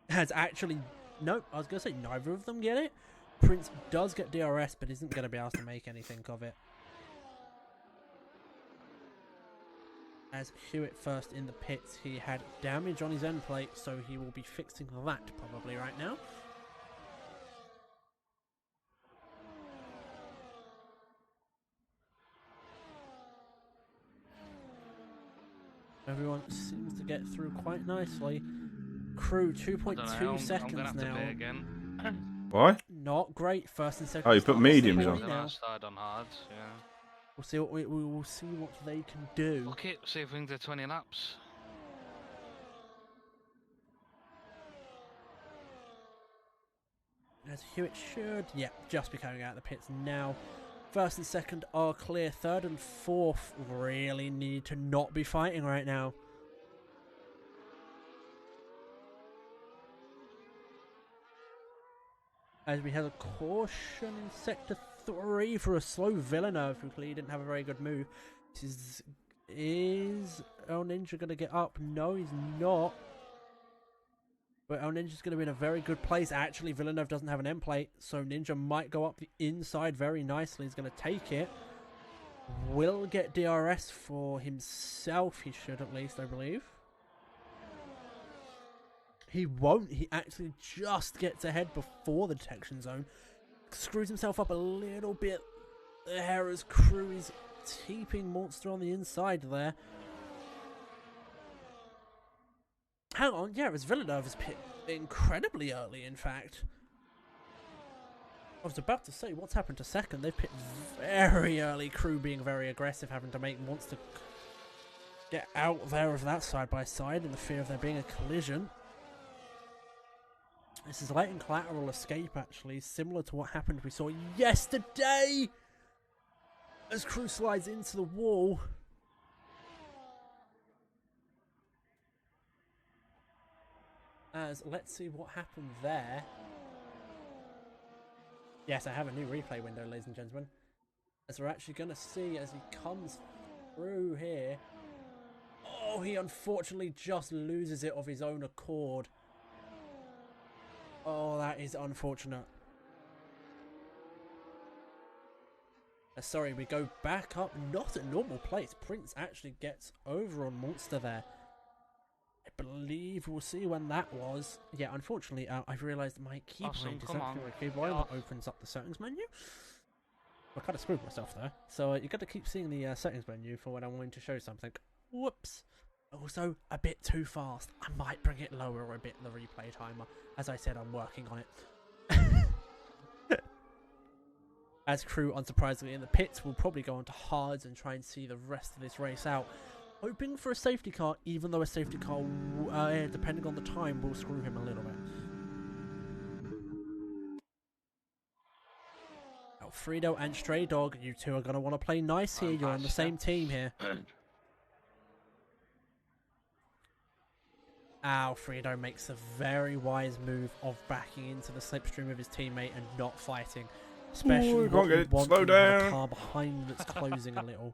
Speaker 3: Has actually... Nope, I was going to say neither of them get it. Prince does get DRS, but isn't going to be able to make anything of it. As Hewitt first in the pits, he had damage on his end plate, so he will be fixing that probably right now. Everyone seems to get through quite nicely. Crew 2.2 seconds now.
Speaker 5: Again.
Speaker 4: Why?
Speaker 3: Not great. First and second.
Speaker 4: Oh, you put mediums on.
Speaker 3: Now.
Speaker 5: Start on hards, yeah.
Speaker 3: We'll see what we will see what they can do.
Speaker 5: Okay, see if we can do 20 laps.
Speaker 3: As Hewitt should, yeah, just be coming out of the pits now. First and second are clear. Third and fourth really need to not be fighting right now. As we have a caution in sector 3 for a slow Villeneuve, who clearly didn't have a very good move. Is El Ninja going to get up? No, he's not. But El Ninja's going to be in a very good place. Actually, Villeneuve doesn't have an end plate, so Ninja might go up the inside very nicely. He's going to take it. Will get DRS for himself, he should at least, I believe. He won't. He actually just gets ahead before the detection zone. Screws himself up a little bit there as Crew is keeping Monster on the inside there. Hang on, yeah, as Villeneuve has pit incredibly early, in fact. I was about to say, what's happened to second? They've pit very early, Crew being very aggressive, having to make Monster get out there of that side-by-side in the fear of there being a collision. This is letting Collateral escape, actually, similar to what happened we saw yesterday as Crew slides into the wall. As let's see what happened there. Yes, I have a new replay window, ladies and gentlemen. As we're actually going to see as he comes through here. Oh, he unfortunately just loses it of his own accord. Oh, that is unfortunate. Sorry, we go back up, not at normal place. Prince actually gets over on Monster there. I believe we'll see when that was. Yeah, unfortunately, I've realised my keybind
Speaker 5: Awesome,
Speaker 3: is
Speaker 5: come
Speaker 3: acting
Speaker 5: on,
Speaker 3: like
Speaker 5: get
Speaker 3: keybind
Speaker 5: off.
Speaker 3: that opens up the settings menu. I kind of screwed myself there. So you got to keep seeing the settings menu for when I'm wanting to show something. Whoops. Also, a bit too fast. I might bring it lower a bit, the replay timer. As I said, I'm working on it. As crew, unsurprisingly, in the pits, will probably go on to hards and try and see the rest of this race out. Hoping for a safety car, even though a safety car, depending on the time, will screw him a little bit. Alfredo and Stray Dog, you two are going to want to play nice here. You're on the same team here. Alfredo makes a very wise move of backing into the slipstream of his teammate and not fighting. Especially
Speaker 4: Ooh,
Speaker 3: what
Speaker 4: can't get
Speaker 3: we
Speaker 4: it.
Speaker 3: want
Speaker 4: Slow
Speaker 3: when you have
Speaker 4: down.
Speaker 3: a car behind that's closing a little.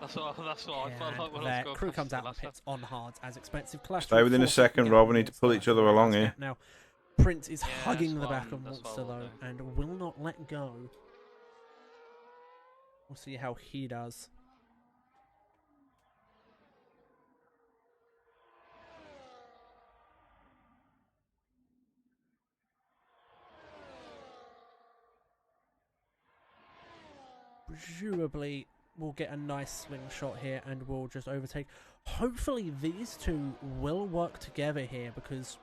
Speaker 5: That's what I felt
Speaker 3: And
Speaker 5: like when I was
Speaker 3: their
Speaker 5: going
Speaker 3: crew
Speaker 5: past
Speaker 3: comes
Speaker 5: the
Speaker 3: out of
Speaker 5: last
Speaker 3: the pits on hards as expensive collateral.
Speaker 4: Stay within a
Speaker 3: forces the
Speaker 4: second,
Speaker 3: gap
Speaker 4: Rob.
Speaker 3: on
Speaker 4: We need to pull
Speaker 3: Monster
Speaker 4: each other
Speaker 3: for a
Speaker 4: along
Speaker 3: nice
Speaker 4: here.
Speaker 3: gap now. Prince is
Speaker 5: Yeah,
Speaker 3: hugging the
Speaker 5: that's
Speaker 3: back
Speaker 5: what
Speaker 3: of
Speaker 5: that's what
Speaker 3: Monster
Speaker 5: we'll
Speaker 3: though
Speaker 5: do.
Speaker 3: and will not let go. We'll see how he does. Presumably we'll get a nice swing shot here and we'll just overtake. Hopefully these two will work together here because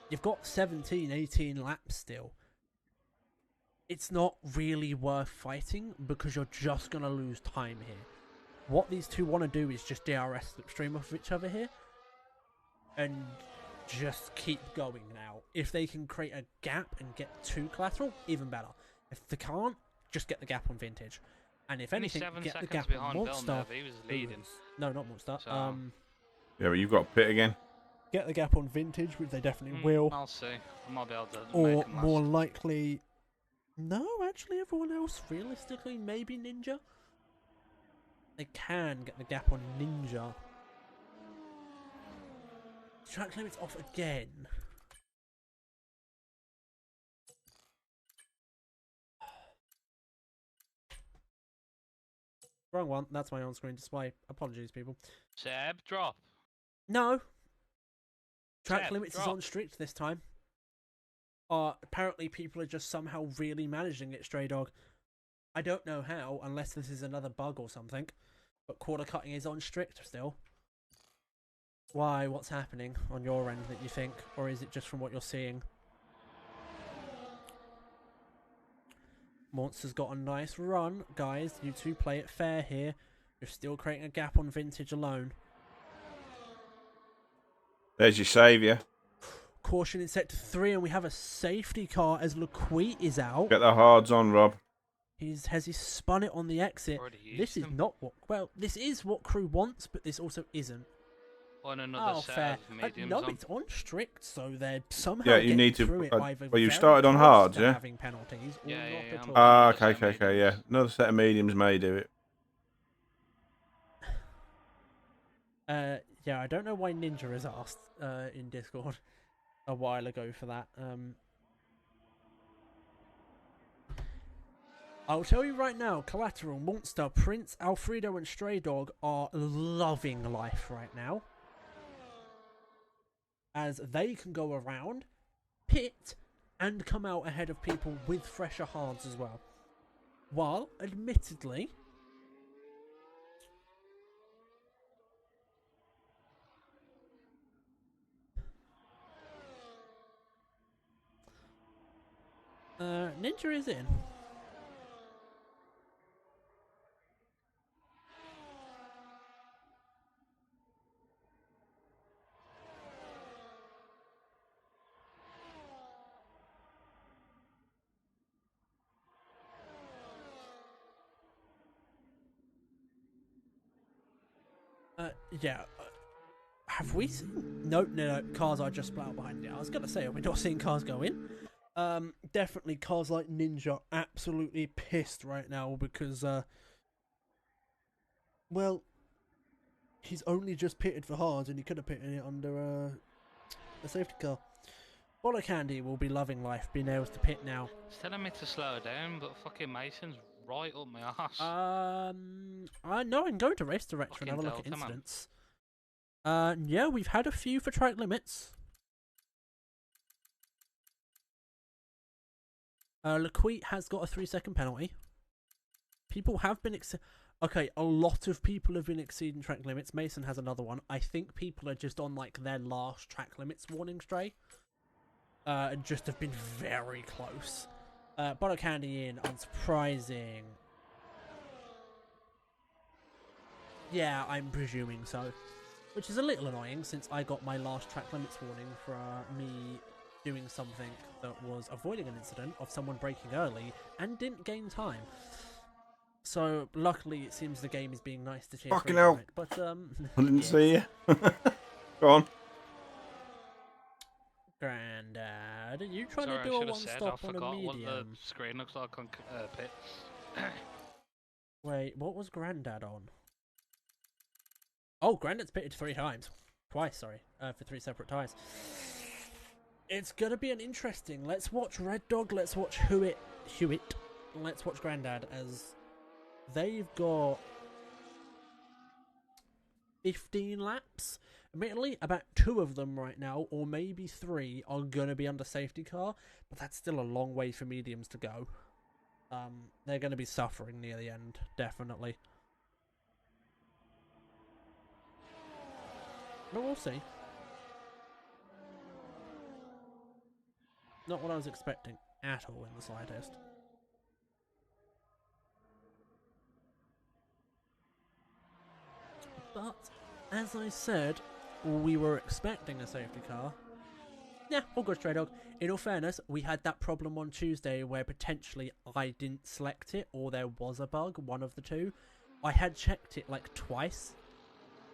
Speaker 3: you've got 17, 18 laps still. It's not really worth fighting because you're just going to lose time here. What these two want to do is just DRS slipstream off of each other here and just keep going now. If they can create a gap and get two collateral, even better. If they can't, just get the gap on Vintage. And if anything,
Speaker 5: 7
Speaker 3: get the
Speaker 5: seconds
Speaker 3: gap on
Speaker 5: behind
Speaker 3: Monster.
Speaker 5: Villeneuve, he was leading.
Speaker 3: No, not Monster.
Speaker 5: So-
Speaker 4: Yeah, but you've got pit again.
Speaker 3: Get the gap on Vintage, which they definitely will.
Speaker 5: I'll see. I might be able to
Speaker 3: Or
Speaker 5: make him last.
Speaker 3: more likely... No, actually everyone else, realistically, maybe Ninja. They can get the gap on Ninja. Track limits off again. Wrong one. That's my on-screen display. Apologies, people.
Speaker 5: Seb, drop.
Speaker 3: No. Track
Speaker 5: Seb,
Speaker 3: limits is
Speaker 5: drop.
Speaker 3: on strict this time. Apparently people are just somehow really managing it, Stray Dog. I don't know how, unless this is another bug or something. But quarter cutting is on strict still. Why? What's happening on your end that you think? Or is it just from what you're seeing? Monster's got a nice run. Guys, you two play it fair here. You're still creating a gap on Vintage alone.
Speaker 4: There's your saviour.
Speaker 3: Caution in sector 3, and we have a safety car as Lequit is out.
Speaker 4: Get the hards on, Rob.
Speaker 3: Has he spun it on the exit?
Speaker 5: Already used
Speaker 3: This is
Speaker 5: them.
Speaker 3: not what... Well, this is what crew wants, but this also isn't.
Speaker 5: On another
Speaker 3: Oh,
Speaker 5: set
Speaker 3: fair.
Speaker 5: of mediums
Speaker 3: No,
Speaker 5: on.
Speaker 3: it's on strict, so they're somehow
Speaker 4: Yeah, you
Speaker 3: getting
Speaker 4: need to-
Speaker 3: through it either
Speaker 4: well, you
Speaker 3: very
Speaker 4: started on
Speaker 3: close
Speaker 4: hards,
Speaker 3: to
Speaker 4: yeah?
Speaker 3: having penalties or
Speaker 5: Yeah,
Speaker 3: not
Speaker 5: yeah,
Speaker 3: at
Speaker 5: yeah,
Speaker 3: all.
Speaker 4: Ah,
Speaker 5: Another set of
Speaker 4: okay, yeah.
Speaker 5: mediums.
Speaker 4: Another set of mediums may do it.
Speaker 3: Yeah, I don't know why Ninja has asked in Discord a while ago for that. I'll tell you right now, Collateral, Monster, Prince, Alfredo and Stray Dog are loving life right now. As they can go around, pit, and come out ahead of people with fresher hards as well. While, admittedly... Ninja is in. Yeah. Have we seen... No, cars are just split out behind it. I was going to say, are we not seeing cars go in? Definitely cars like Ninja absolutely pissed right now because, well, he's only just pitted for hards and he could have pitted it under a safety car. Bottle Candy will be loving life, being able to pit now.
Speaker 5: It's telling me to slow down, but fucking Mason's right up my ass.
Speaker 3: I know I'm going to Race Director and
Speaker 5: Fucking
Speaker 3: have a look at
Speaker 5: Delta, man.
Speaker 3: incidents. Yeah, we've had a few for track limits. Lequit has got a 3-second penalty. People have been okay, a lot of people have been exceeding track limits. Mason has another one. I think people are just on like their last track limits warning stray. And just have been very close. Bottle Candy in, unsurprising. Yeah, I'm presuming so. Which is a little annoying since I got my last track limits warning for me doing something that was avoiding an incident of someone braking early and didn't gain time. So luckily it seems the game is being nice to tier
Speaker 4: Fucking
Speaker 3: 3
Speaker 4: hell.
Speaker 3: on it. But
Speaker 4: I didn't
Speaker 3: yes.
Speaker 4: see you. Go on.
Speaker 3: Grandad, are you trying
Speaker 5: Sorry,
Speaker 3: to do
Speaker 5: I
Speaker 3: a
Speaker 5: should have
Speaker 3: one
Speaker 5: said. I
Speaker 3: stop on a
Speaker 5: forgot what the
Speaker 3: medium?
Speaker 5: screen looks like on pit.
Speaker 3: Wait, what was Grandad on? Oh, Grandad's pitted 3 times. Twice, sorry. For 3 separate ties. It's gonna be an interesting. Let's watch Red Dog, let's watch Hewitt. Let's watch Grandad as they've got 15 laps. Admittedly, about 2 of them right now, or maybe 3, are gonna be under safety car, but that's still a long way for mediums to go. They're gonna be suffering near the end, definitely. But we'll see. Not what I was expecting at all in the slightest. But, as I said, we were expecting a safety car. Yeah, all good, Stray Dog. In all fairness, we had that problem on Tuesday where potentially I didn't select it or there was a bug, one of the two. I had checked it like twice,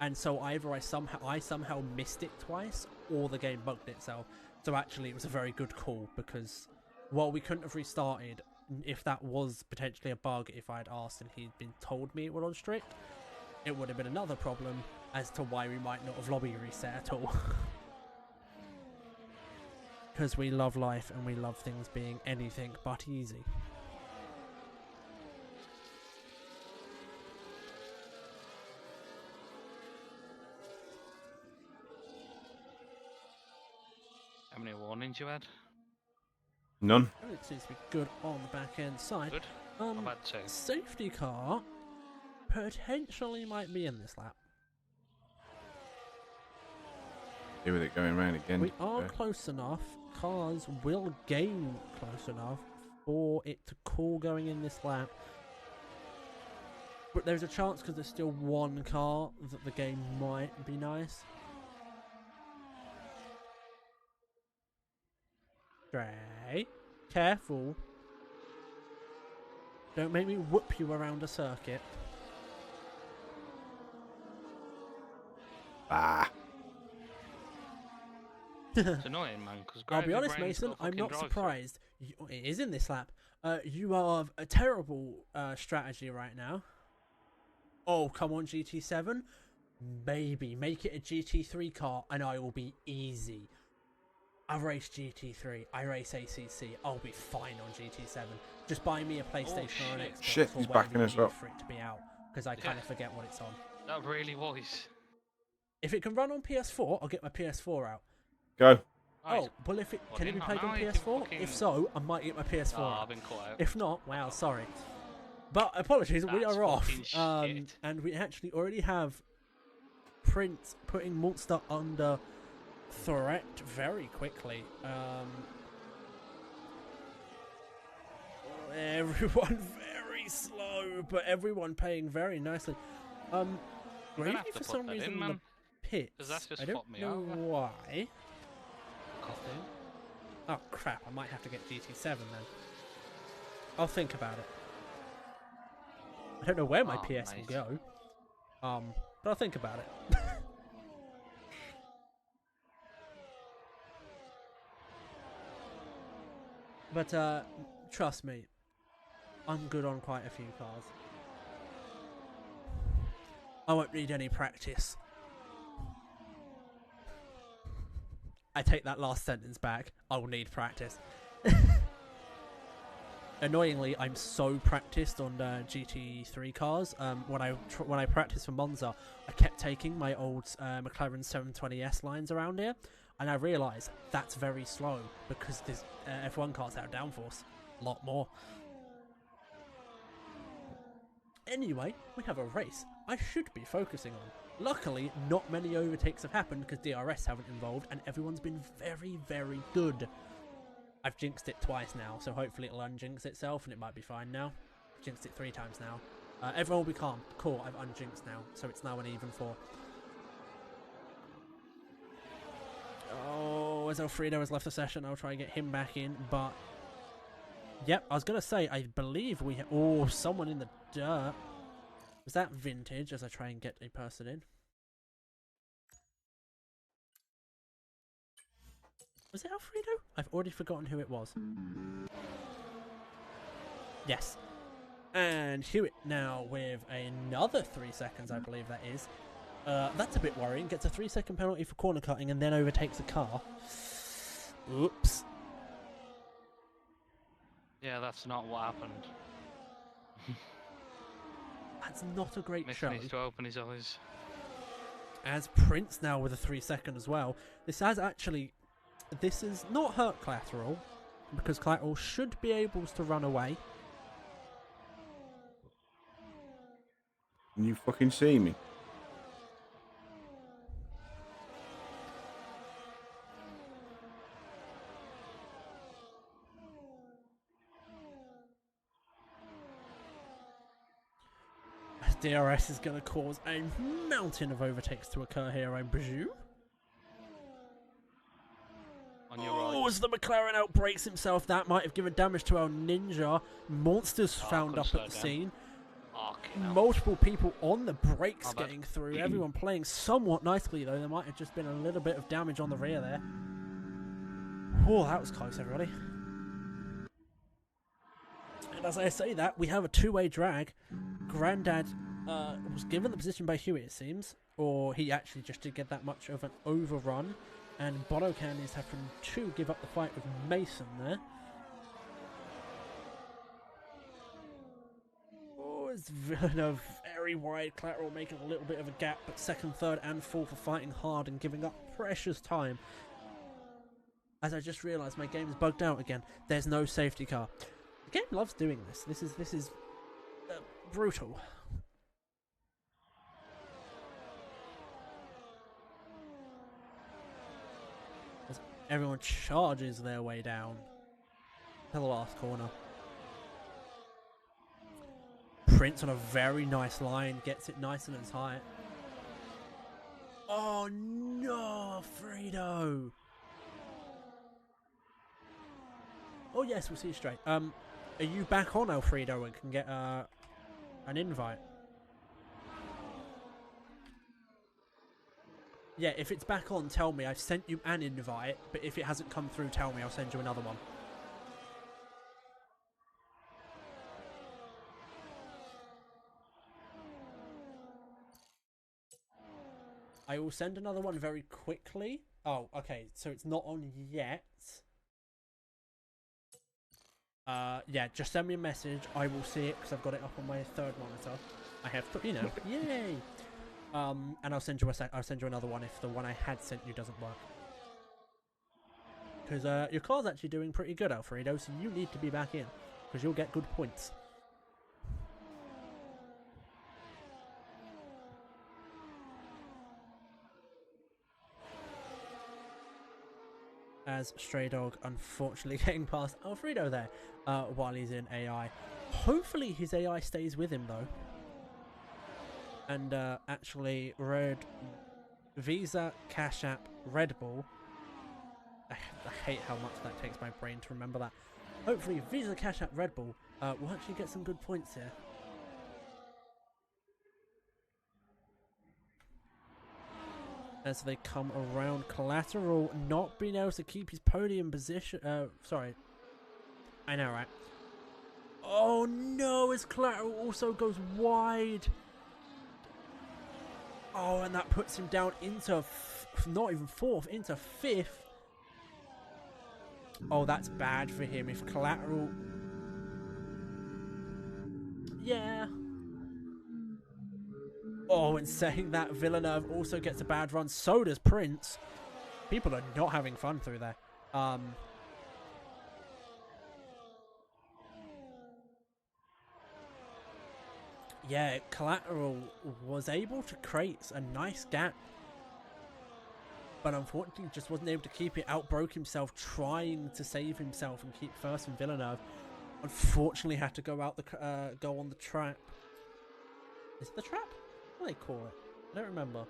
Speaker 3: and so either I somehow missed it twice or the game bugged itself. So actually it was a very good call because while we couldn't have restarted if that was potentially a bug if I had asked and he'd been told me it was on strict, it would have been another problem as to why we might not have lobby reset at all. Because we love life and we love things being anything but easy.
Speaker 5: How many warnings you had?
Speaker 4: None.
Speaker 3: Everything seems to be good on the back end side.
Speaker 5: Good. I've had 2.
Speaker 3: Safety car potentially might be in this lap.
Speaker 4: See with it going round again.
Speaker 3: We are close enough. Cars will gain close enough for it to call going in this lap. But there's a chance because there's still 1 car that the game might be nice. Stray. Careful. Don't make me whoop you around a circuit.
Speaker 4: Ah.
Speaker 5: It's annoying, man. Because
Speaker 3: I'll be honest, Mason, I'm not surprised. It is in this lap. You have a terrible strategy right now. Oh, come on, GT7. Maybe. Make it a GT3 car and I will be easy. I race GT3, I race ACC, I'll be fine on GT7. Just buy me a PlayStation or an Xbox
Speaker 4: Shit,
Speaker 3: or
Speaker 4: he's
Speaker 3: whatever
Speaker 4: backing
Speaker 3: you
Speaker 4: us
Speaker 3: need
Speaker 4: up.
Speaker 3: for it to be out. Because I kind of forget what it's on.
Speaker 5: That really was.
Speaker 3: If it can run on PS4, I'll get my PS4 out.
Speaker 4: Go.
Speaker 3: Oh, well, if it
Speaker 5: Well,
Speaker 3: can it be
Speaker 5: didn't I
Speaker 3: played on
Speaker 5: know you
Speaker 3: PS4?
Speaker 5: fucking-
Speaker 3: If so, I might get my PS4
Speaker 5: Oh,
Speaker 3: out.
Speaker 5: I've been quiet.
Speaker 3: If not, wow, sorry. But apologies, we
Speaker 5: That's
Speaker 3: are off.
Speaker 5: fucking shit.
Speaker 3: And we actually already have Prince putting Monster under threat very quickly. Everyone very slow, but everyone paying very nicely. Gravy
Speaker 5: have to
Speaker 3: for
Speaker 5: put
Speaker 3: some
Speaker 5: that
Speaker 3: reason
Speaker 5: in,
Speaker 3: the
Speaker 5: man.
Speaker 3: pits.
Speaker 5: 'Cause that's just
Speaker 3: I don't
Speaker 5: fucked me
Speaker 3: know
Speaker 5: over.
Speaker 3: why. Coughing. Oh crap! I might have to get GT7 then. I'll think about it. I don't know where my
Speaker 5: Oh,
Speaker 3: PS will
Speaker 5: nice.
Speaker 3: go. But I'll think about it. But trust me, I'm good on quite a few cars. I won't need any practice. I take that last sentence back. I will need practice. Annoyingly, I'm so practiced on GT3 cars. When I practiced for Monza, I kept taking my old McLaren 720S lines around here, and I realised that's very slow because this F1 cars have downforce a lot more. Anyway, we have a race I should be focusing on. Luckily, not many overtakes have happened because DRS haven't involved, and everyone's been very, very good. I've jinxed it twice now, so hopefully it'll unjinx itself and it might be fine now. I've jinxed it 3 times now. Everyone will be calm. Cool, I've unjinxed now, so it's now an even 4. Oh, as Alfredo has left the session, I'll try and get him back in, but... Yep, I was going to say, I believe we... Oh, someone in the dirt. Was that vintage, as I try and get a person in? Was it Alfredo? I've already forgotten who it was. Yes. And Hewitt now with another 3 seconds, I believe that is. That's a bit worrying. Gets a 3-second penalty for corner cutting and then overtakes a car. Oops.
Speaker 5: Yeah, that's not what happened.
Speaker 3: That's not a great
Speaker 5: Mick
Speaker 3: show.
Speaker 5: needs to open his eyes.
Speaker 3: As Prince now with a 3-second as well. This has actually... This has not hurt Collateral, because Collateral should be able to run away.
Speaker 4: Can you fucking see me?
Speaker 3: As DRS is going to cause a mountain of overtakes to occur here, I presume.
Speaker 5: On your
Speaker 3: Oh,
Speaker 5: right.
Speaker 3: as the McLaren outbrakes himself, that might have given damage to our Ninja. Monsters found up at the scene. Multiple people on the brakes getting through. Everyone playing somewhat nicely, though. There might have just been a little bit of damage on the rear there. Oh, that was close, everybody. And as I say that, we have a 2-way drag. Grandad was given the position by Hewitt, it seems. Or he actually just did get that much of an overrun. And Bonocan is having to give up the fight with Mason there. Oh, it's a very wide Collateral making a little bit of a gap, but second, third, and fourth are fighting hard and giving up precious time. As I just realised my game is bugged out again. There's no safety car. The game loves doing this. This is brutal. As everyone charges their way down to the last corner. Prince on a very nice line, gets it nice and tight. Oh no, Fredo! Oh yes, we'll see you straight. Are you back on, Alfredo, and can get an invite? Yeah, if it's back on, tell me. I've sent you an invite, but if it hasn't come through, tell me. I'll send you another one. I will send another one very quickly. Oh, okay, so it's not on yet. Yeah, just send me a message. I will see it because I've got it up on my third monitor. I have, yay! And I'll send you another one if the one I had sent you doesn't work. Because your car's actually doing pretty good, Alfredo. So you need to be back in because you'll get good points. As Stray Dog unfortunately getting past Alfredo there while he's in AI. Hopefully his AI stays with him though. And actually Red Visa, Cash App, Red Bull. I hate how much that takes my brain to remember that. Hopefully Visa, Cash App, Red Bull will actually get some good points here. As they come around, Collateral not being able to keep his podium position. Sorry. I know, right? Oh no, as Collateral also goes wide. Oh, and that puts him down into, not even fourth, into fifth. Oh, that's bad for him. If Collateral... Yeah. Oh, and saying that, Villeneuve also gets a bad run. So does Prince. People are not having fun through there. Yeah, Collateral was able to create a nice gap, but unfortunately just wasn't able to keep it. Outbroke himself trying to save himself and keep first from Villeneuve. Unfortunately had to go out the go on the trap. Is it the trap? What do they call it? I don't remember.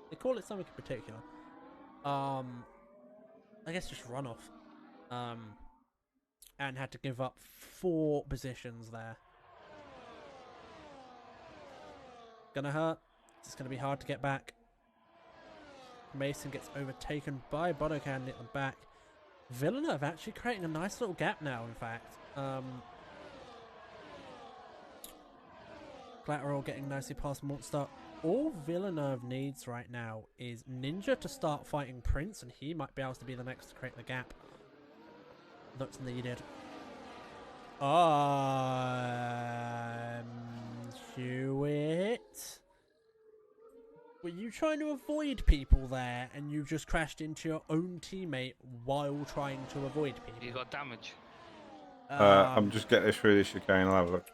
Speaker 3: They call it something in particular. I guess just runoff. And had to give up 4 positions there. Gonna hurt. It's gonna be hard to get back. Mason gets overtaken by Bonocan at the back. Villeneuve actually creating a nice little gap now, in fact. Collateral getting nicely past Monster. All Villeneuve needs right now is Ninja to start fighting Prince, and he might be able to be the next to create the gap that's needed. Hewitt? Were you trying to avoid people there and you just crashed into your own teammate while trying to avoid people?
Speaker 5: You got damage.
Speaker 4: I'm just getting this through this chicane. I'll have a look.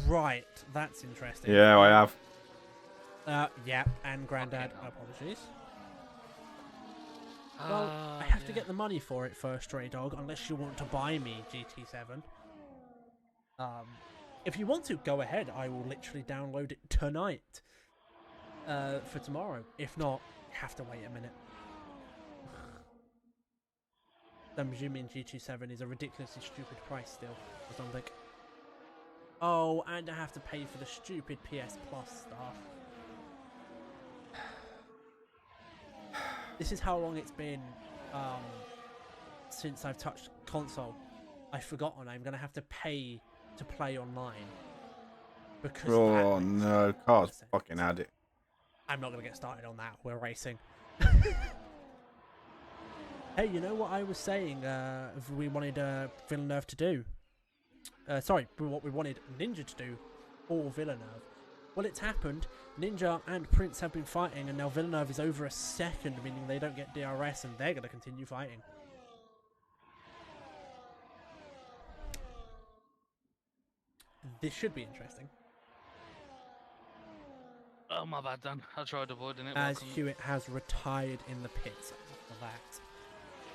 Speaker 3: Right, that's interesting.
Speaker 4: Yeah, I have.
Speaker 3: Yeah, and Grandad,
Speaker 5: Okay.
Speaker 3: apologies. Well, I have to get the money for it first, Stray Dog, unless you want to buy me GT7. If you want to, go ahead. I will literally download it tonight for tomorrow. If not, you have to wait a minute. I'm presuming GT7 is a ridiculously stupid price still, or something. Oh, and I have to pay for the stupid PS Plus stuff. This is how long it's been since I've touched console. I've forgotten I'm going to have to pay to play online. Because
Speaker 4: Oh no, car's fucking had it.
Speaker 3: I'm not going to get started on that. We're racing. Hey, you know what I was saying we wanted Villeneuve to do? Sorry, what we wanted Ninja to do for Villeneuve. Well, it's happened. Ninja and Prince have been fighting, and now Villeneuve is over a second, meaning they don't get DRS, and they're going to continue fighting. This should be interesting.
Speaker 5: Oh, my bad, Dan. I tried avoiding it.
Speaker 3: As Hewitt has retired in the pits for that.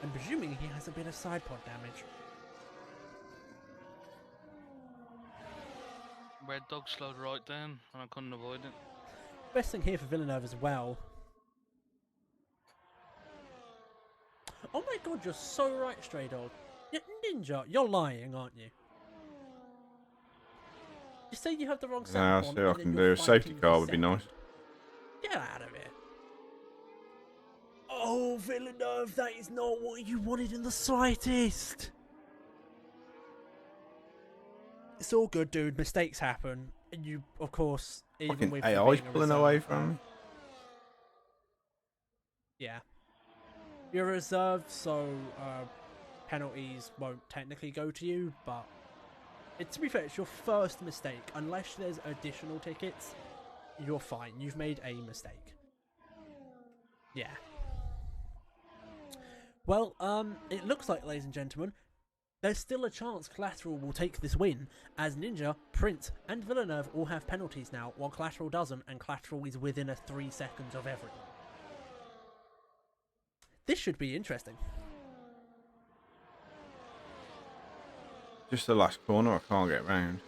Speaker 3: I'm presuming he has a bit of side pod damage.
Speaker 5: Red Dog slowed right down, and I couldn't avoid it.
Speaker 3: Best thing here for Villeneuve as well. Oh my god, you're so right, Stray Dog. Ninja, you're lying, aren't you? You say you have the wrong
Speaker 4: Yeah,
Speaker 3: setup
Speaker 4: I'll
Speaker 3: on,
Speaker 4: see what I
Speaker 3: and then
Speaker 4: can
Speaker 3: you're
Speaker 4: do. A safety
Speaker 3: fighting
Speaker 4: car
Speaker 3: for
Speaker 4: would be
Speaker 3: second.
Speaker 4: nice.
Speaker 3: Get out of here. Oh, Villeneuve, that is not what you wanted in the slightest. It's all good, dude. Mistakes happen. And you, of course, even
Speaker 4: Fucking
Speaker 3: with
Speaker 4: AI's
Speaker 3: being a
Speaker 4: pulling
Speaker 3: reserve,
Speaker 4: away from me.
Speaker 3: yeah. You're a reserve, so penalties won't technically go to you, but to be fair, it's your first mistake. Unless there's additional tickets, you're fine. You've made a mistake. Yeah. Well, it looks like, ladies and gentlemen, there's still a chance Collateral will take this win, as Ninja, Prince, and Villeneuve all have penalties now, while Collateral doesn't, and Collateral is within 3 seconds of everyone. This should be interesting.
Speaker 4: Just the last corner, I can't get round.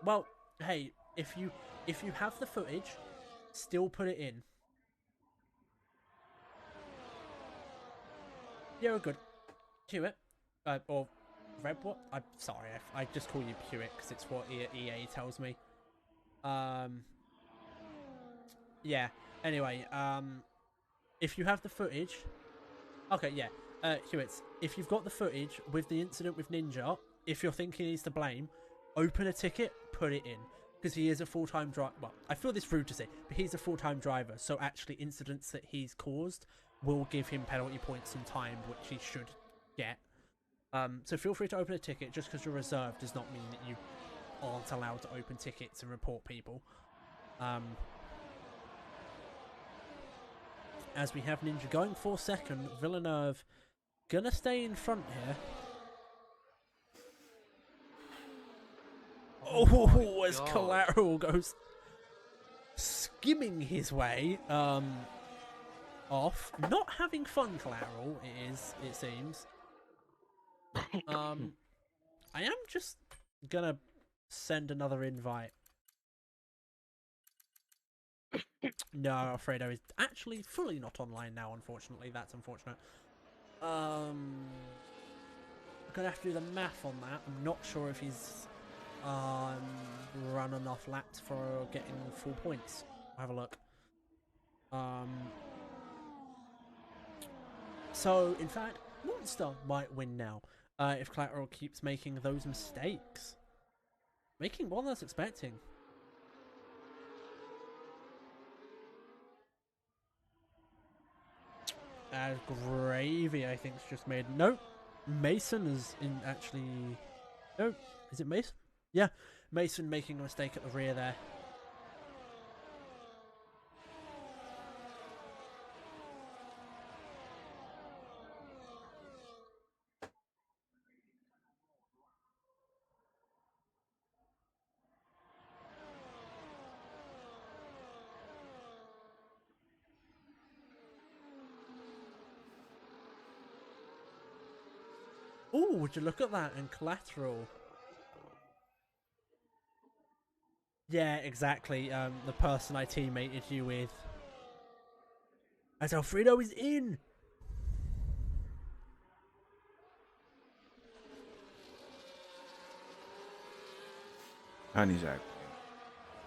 Speaker 3: Well, hey, if you have the footage, still put it in. Yeah, we're good. Hewitt, or Red, what? I'm sorry, I just call you Hewitt because it's what EA tells me. Yeah. Anyway, if you have the footage, okay, yeah. Hewitt, if you've got the footage with the incident with Ninja, if you're thinking he's to blame, open a ticket, put it in. because he is a full-time driver. Well, I feel this rude to say, but he's a full-time driver, so actually incidents that he's caused will give him penalty points and time, which he should get. So feel free to open a ticket. Just because you're reserved does not mean that you aren't allowed to open tickets and report people. As we have Ninja going for second, Villeneuve gonna stay in front here. Oh, as
Speaker 5: God.
Speaker 3: Collateral goes skimming his way off. Not having fun, Collateral, it seems. I am just gonna send another invite. No, Alfredo is actually fully not online now, unfortunately. That's unfortunate. I'm gonna have to do the math on that. I'm not sure if he's run enough laps for getting full points. I'll have a look. So, in fact, Monster might win now if Collateral keeps making those mistakes. Making more than I was expecting. Gravy, I think, is just made. Nope. Mason is in actually. No, is it Mason? Yeah, Mason making a mistake at the rear there. Oh, would you look at that? And Collateral. Yeah, exactly. The person I teammated you with. As Alfredo is in.
Speaker 4: And he's out.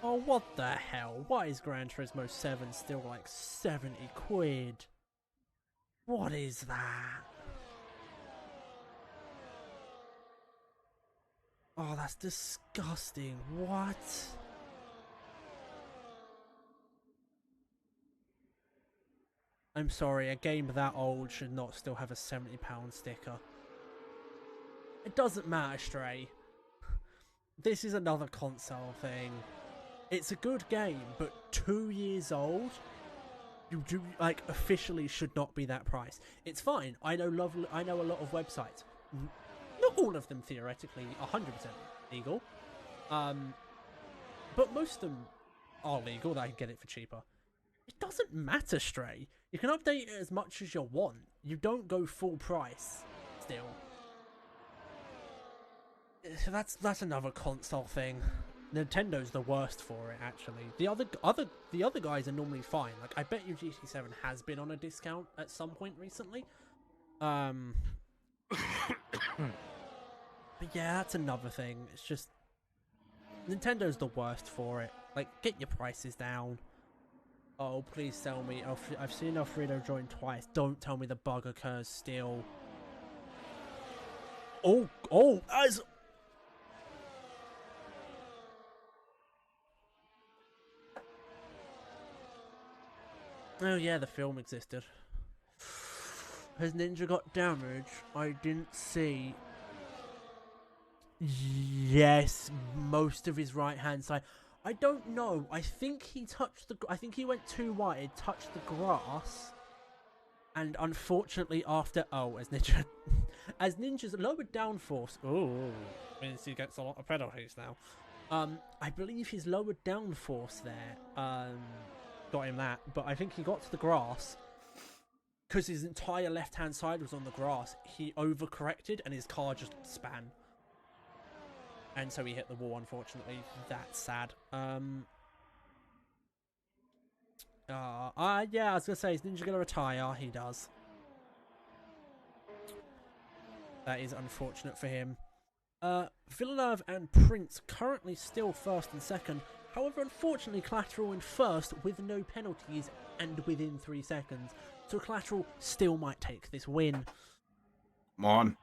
Speaker 3: Oh, what the hell? Why is Gran Turismo 7 still like 70 quid? What is that? Oh, that's disgusting. What? I'm sorry, a game that old should not still have a £70 sticker. It doesn't matter, Stray. This is another console thing. It's a good game, but 2 years old? You do, like, officially should not be that price. It's fine. I know a lot of websites. Not all of them theoretically 100% legal. But most of them are legal that I can get it for cheaper. It doesn't matter, Stray. You can update it as much as you want. You don't go full price still. That's another console thing. Nintendo's the worst for it, actually. The other guys are normally fine. Like, I bet you GT7 has been on a discount at some point recently. But yeah, that's another thing. It's just Nintendo's the worst for it. Like, get your prices down. Oh, please tell me. I've seen Alfredo join twice. Don't tell me the bug occurs still. Oh, as... Oh yeah, the film existed. Has Ninja got damage? I didn't see. Yes, most of his right hand side. I don't know. I think he touched the. I think he went too wide, touched the grass, and unfortunately, after as Ninja's lowered downforce. Oh, means he gets a lot of penalties now. I believe his lowered downforce there. Got him that, but I think he got to the grass because his entire left-hand side was on the grass. He overcorrected and his car just span, and so he hit the wall. Unfortunately, that's sad. Yeah, I was gonna say, is Ninja gonna retire? He does. That is unfortunate for him. Villeneuve and Prince currently still first and second. However, unfortunately, Collateral in first with no penalties and within 3 seconds. So Collateral still might take this win.
Speaker 4: Come on.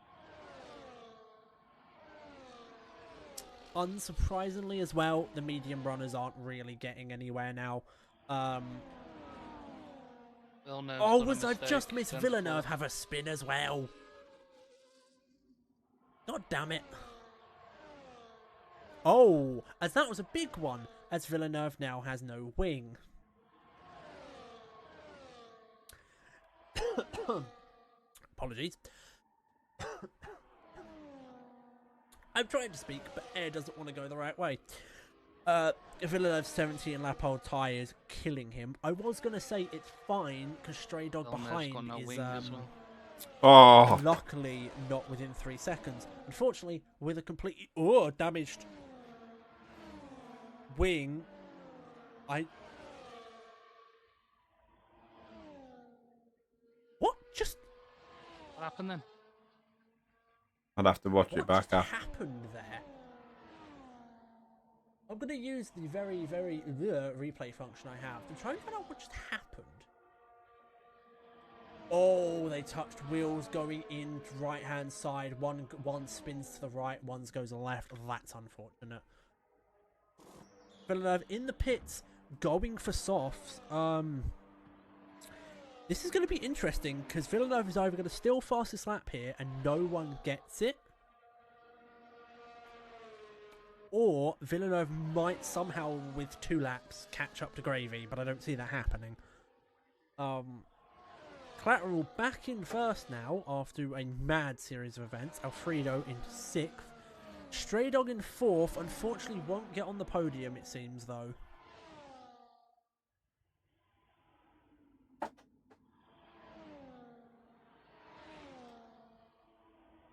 Speaker 3: unsurprisingly as well, the medium runners aren't really getting anywhere now.
Speaker 5: Villeneuve's
Speaker 3: Oh,
Speaker 5: done a
Speaker 3: was I've just
Speaker 5: mistake,
Speaker 3: missed
Speaker 5: 10
Speaker 3: Villeneuve
Speaker 5: 4.
Speaker 3: have a spin as well. God damn it. Oh, as that was a big one, as Villeneuve now has no wing. Apologies. I'm trying to speak, but air doesn't want to go the right way. Villeneuve's 17 lap old tyre is killing him. I was going to say it's fine, because Stray Dog
Speaker 5: Villeneuve's
Speaker 3: behind
Speaker 5: got no
Speaker 3: is
Speaker 5: wing as well.
Speaker 4: Oh,
Speaker 3: luckily not within 3 seconds. Unfortunately, with a completely damaged wing, What just
Speaker 5: What happened then?
Speaker 4: I'd have to watch it
Speaker 3: what
Speaker 4: back
Speaker 3: just
Speaker 4: after.
Speaker 3: happened there? I'm gonna use the very replay function I have to try and find out what just happened. Oh, they touched wheels going in right hand side. One spins to the right, one goes left. That's unfortunate. Villeneuve in the pits, going for softs. This is going to be interesting because Villeneuve is either going to steal fastest lap here and no one gets it, or Villeneuve might somehow, with 2 laps, catch up to Gravy, but I don't see that happening. Collateral back in first now after a mad series of events. Alfredo in 6th. Stray Dog in 4th. Unfortunately won't get on the podium, it seems, though.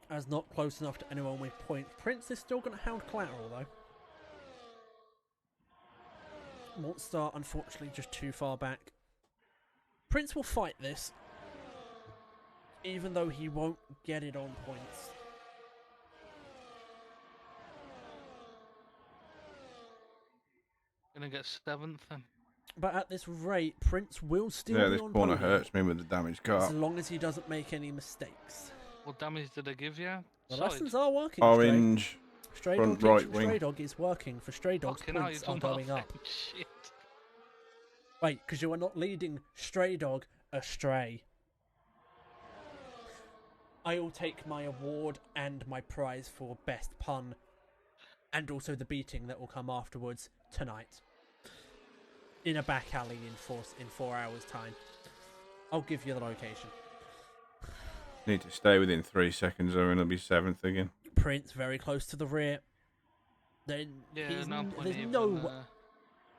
Speaker 3: As not close enough to anyone with points. Prince is still going to hound Collateral, though. Monster, unfortunately, just too far back. Prince will fight this, even though he won't get it on points.
Speaker 5: Gonna get 7th then.
Speaker 3: But at this rate, Prince will still
Speaker 4: Yeah,
Speaker 3: be
Speaker 4: this
Speaker 3: on
Speaker 4: corner
Speaker 3: podium,
Speaker 4: hurts me with the damaged car.
Speaker 3: as long as he doesn't make any mistakes.
Speaker 5: What damage did I give you?
Speaker 3: The
Speaker 5: Solid.
Speaker 3: lessons are working.
Speaker 4: Orange,
Speaker 3: Stray
Speaker 4: front
Speaker 3: Dog
Speaker 4: right
Speaker 3: teaching
Speaker 4: wing.
Speaker 3: Stray Dog is working. For Stray Dog's
Speaker 5: Fucking hell,
Speaker 3: points
Speaker 5: you
Speaker 3: are
Speaker 5: done
Speaker 3: going up.
Speaker 5: Shit.
Speaker 3: Wait, because you are not leading Stray Dog astray. I will take my award and my prize for best pun, and also the beating that will come afterwards tonight. In a back alley in 4 hours' time. I'll give you the location.
Speaker 4: Need to stay within 3 seconds or it'll be 7th again.
Speaker 3: Prince very close to the rear. Then
Speaker 5: Yeah,
Speaker 3: there's
Speaker 5: no point
Speaker 3: no
Speaker 5: even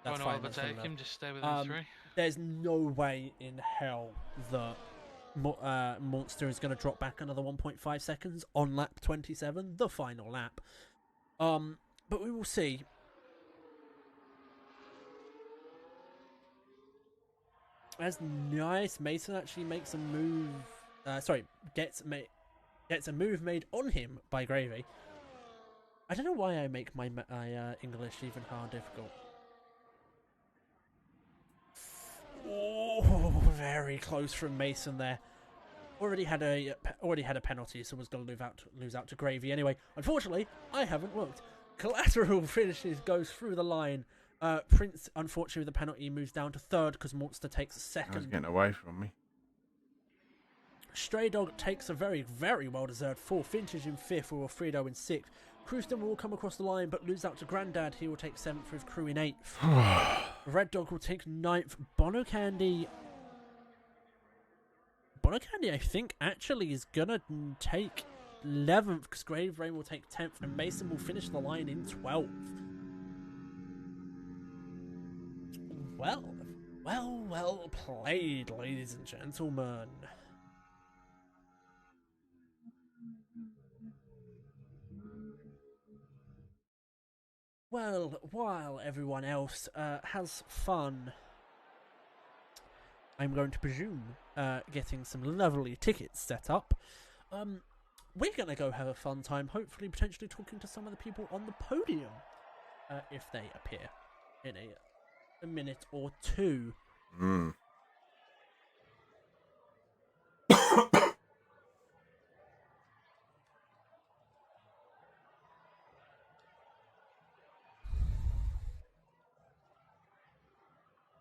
Speaker 3: that's
Speaker 5: trying to
Speaker 3: fine. That's
Speaker 5: overtake
Speaker 3: enough.
Speaker 5: him, just stay within 3.
Speaker 3: There's no way in hell that Monster is going to drop back another 1.5 seconds on lap 27, the final lap. But we will see. As nice, Mason actually makes a move. Gets a move made on him by Gravy. I don't know why I make my English even hard difficult. Oh, very close from Mason there. Already had a penalty, so was going to lose out to Gravy anyway. Unfortunately, I haven't looked. Collateral finishes, goes through the line. Prince, unfortunately, with the penalty, moves down to 3rd because Monster takes
Speaker 4: I was
Speaker 3: 2nd.
Speaker 4: getting away from me.
Speaker 3: Stray Dog takes a very, very well-deserved 4th. Finishes in 5th, with Alfredo in 6th. Crewston will come across the line, but lose out to Grandad. He will take 7th with Crew in 8th. Red Dog will take 9th. Bono Candy, I think, actually is going to take 11th, because Grave Rain will take 10th, and Mason will finish the line in 12th. Well played, ladies and gentlemen. Well, while everyone else has fun, I'm going to presume getting some lovely tickets set up. We're going to go have a fun time, hopefully potentially talking to some of the people on the podium, if they appear in a minute or two.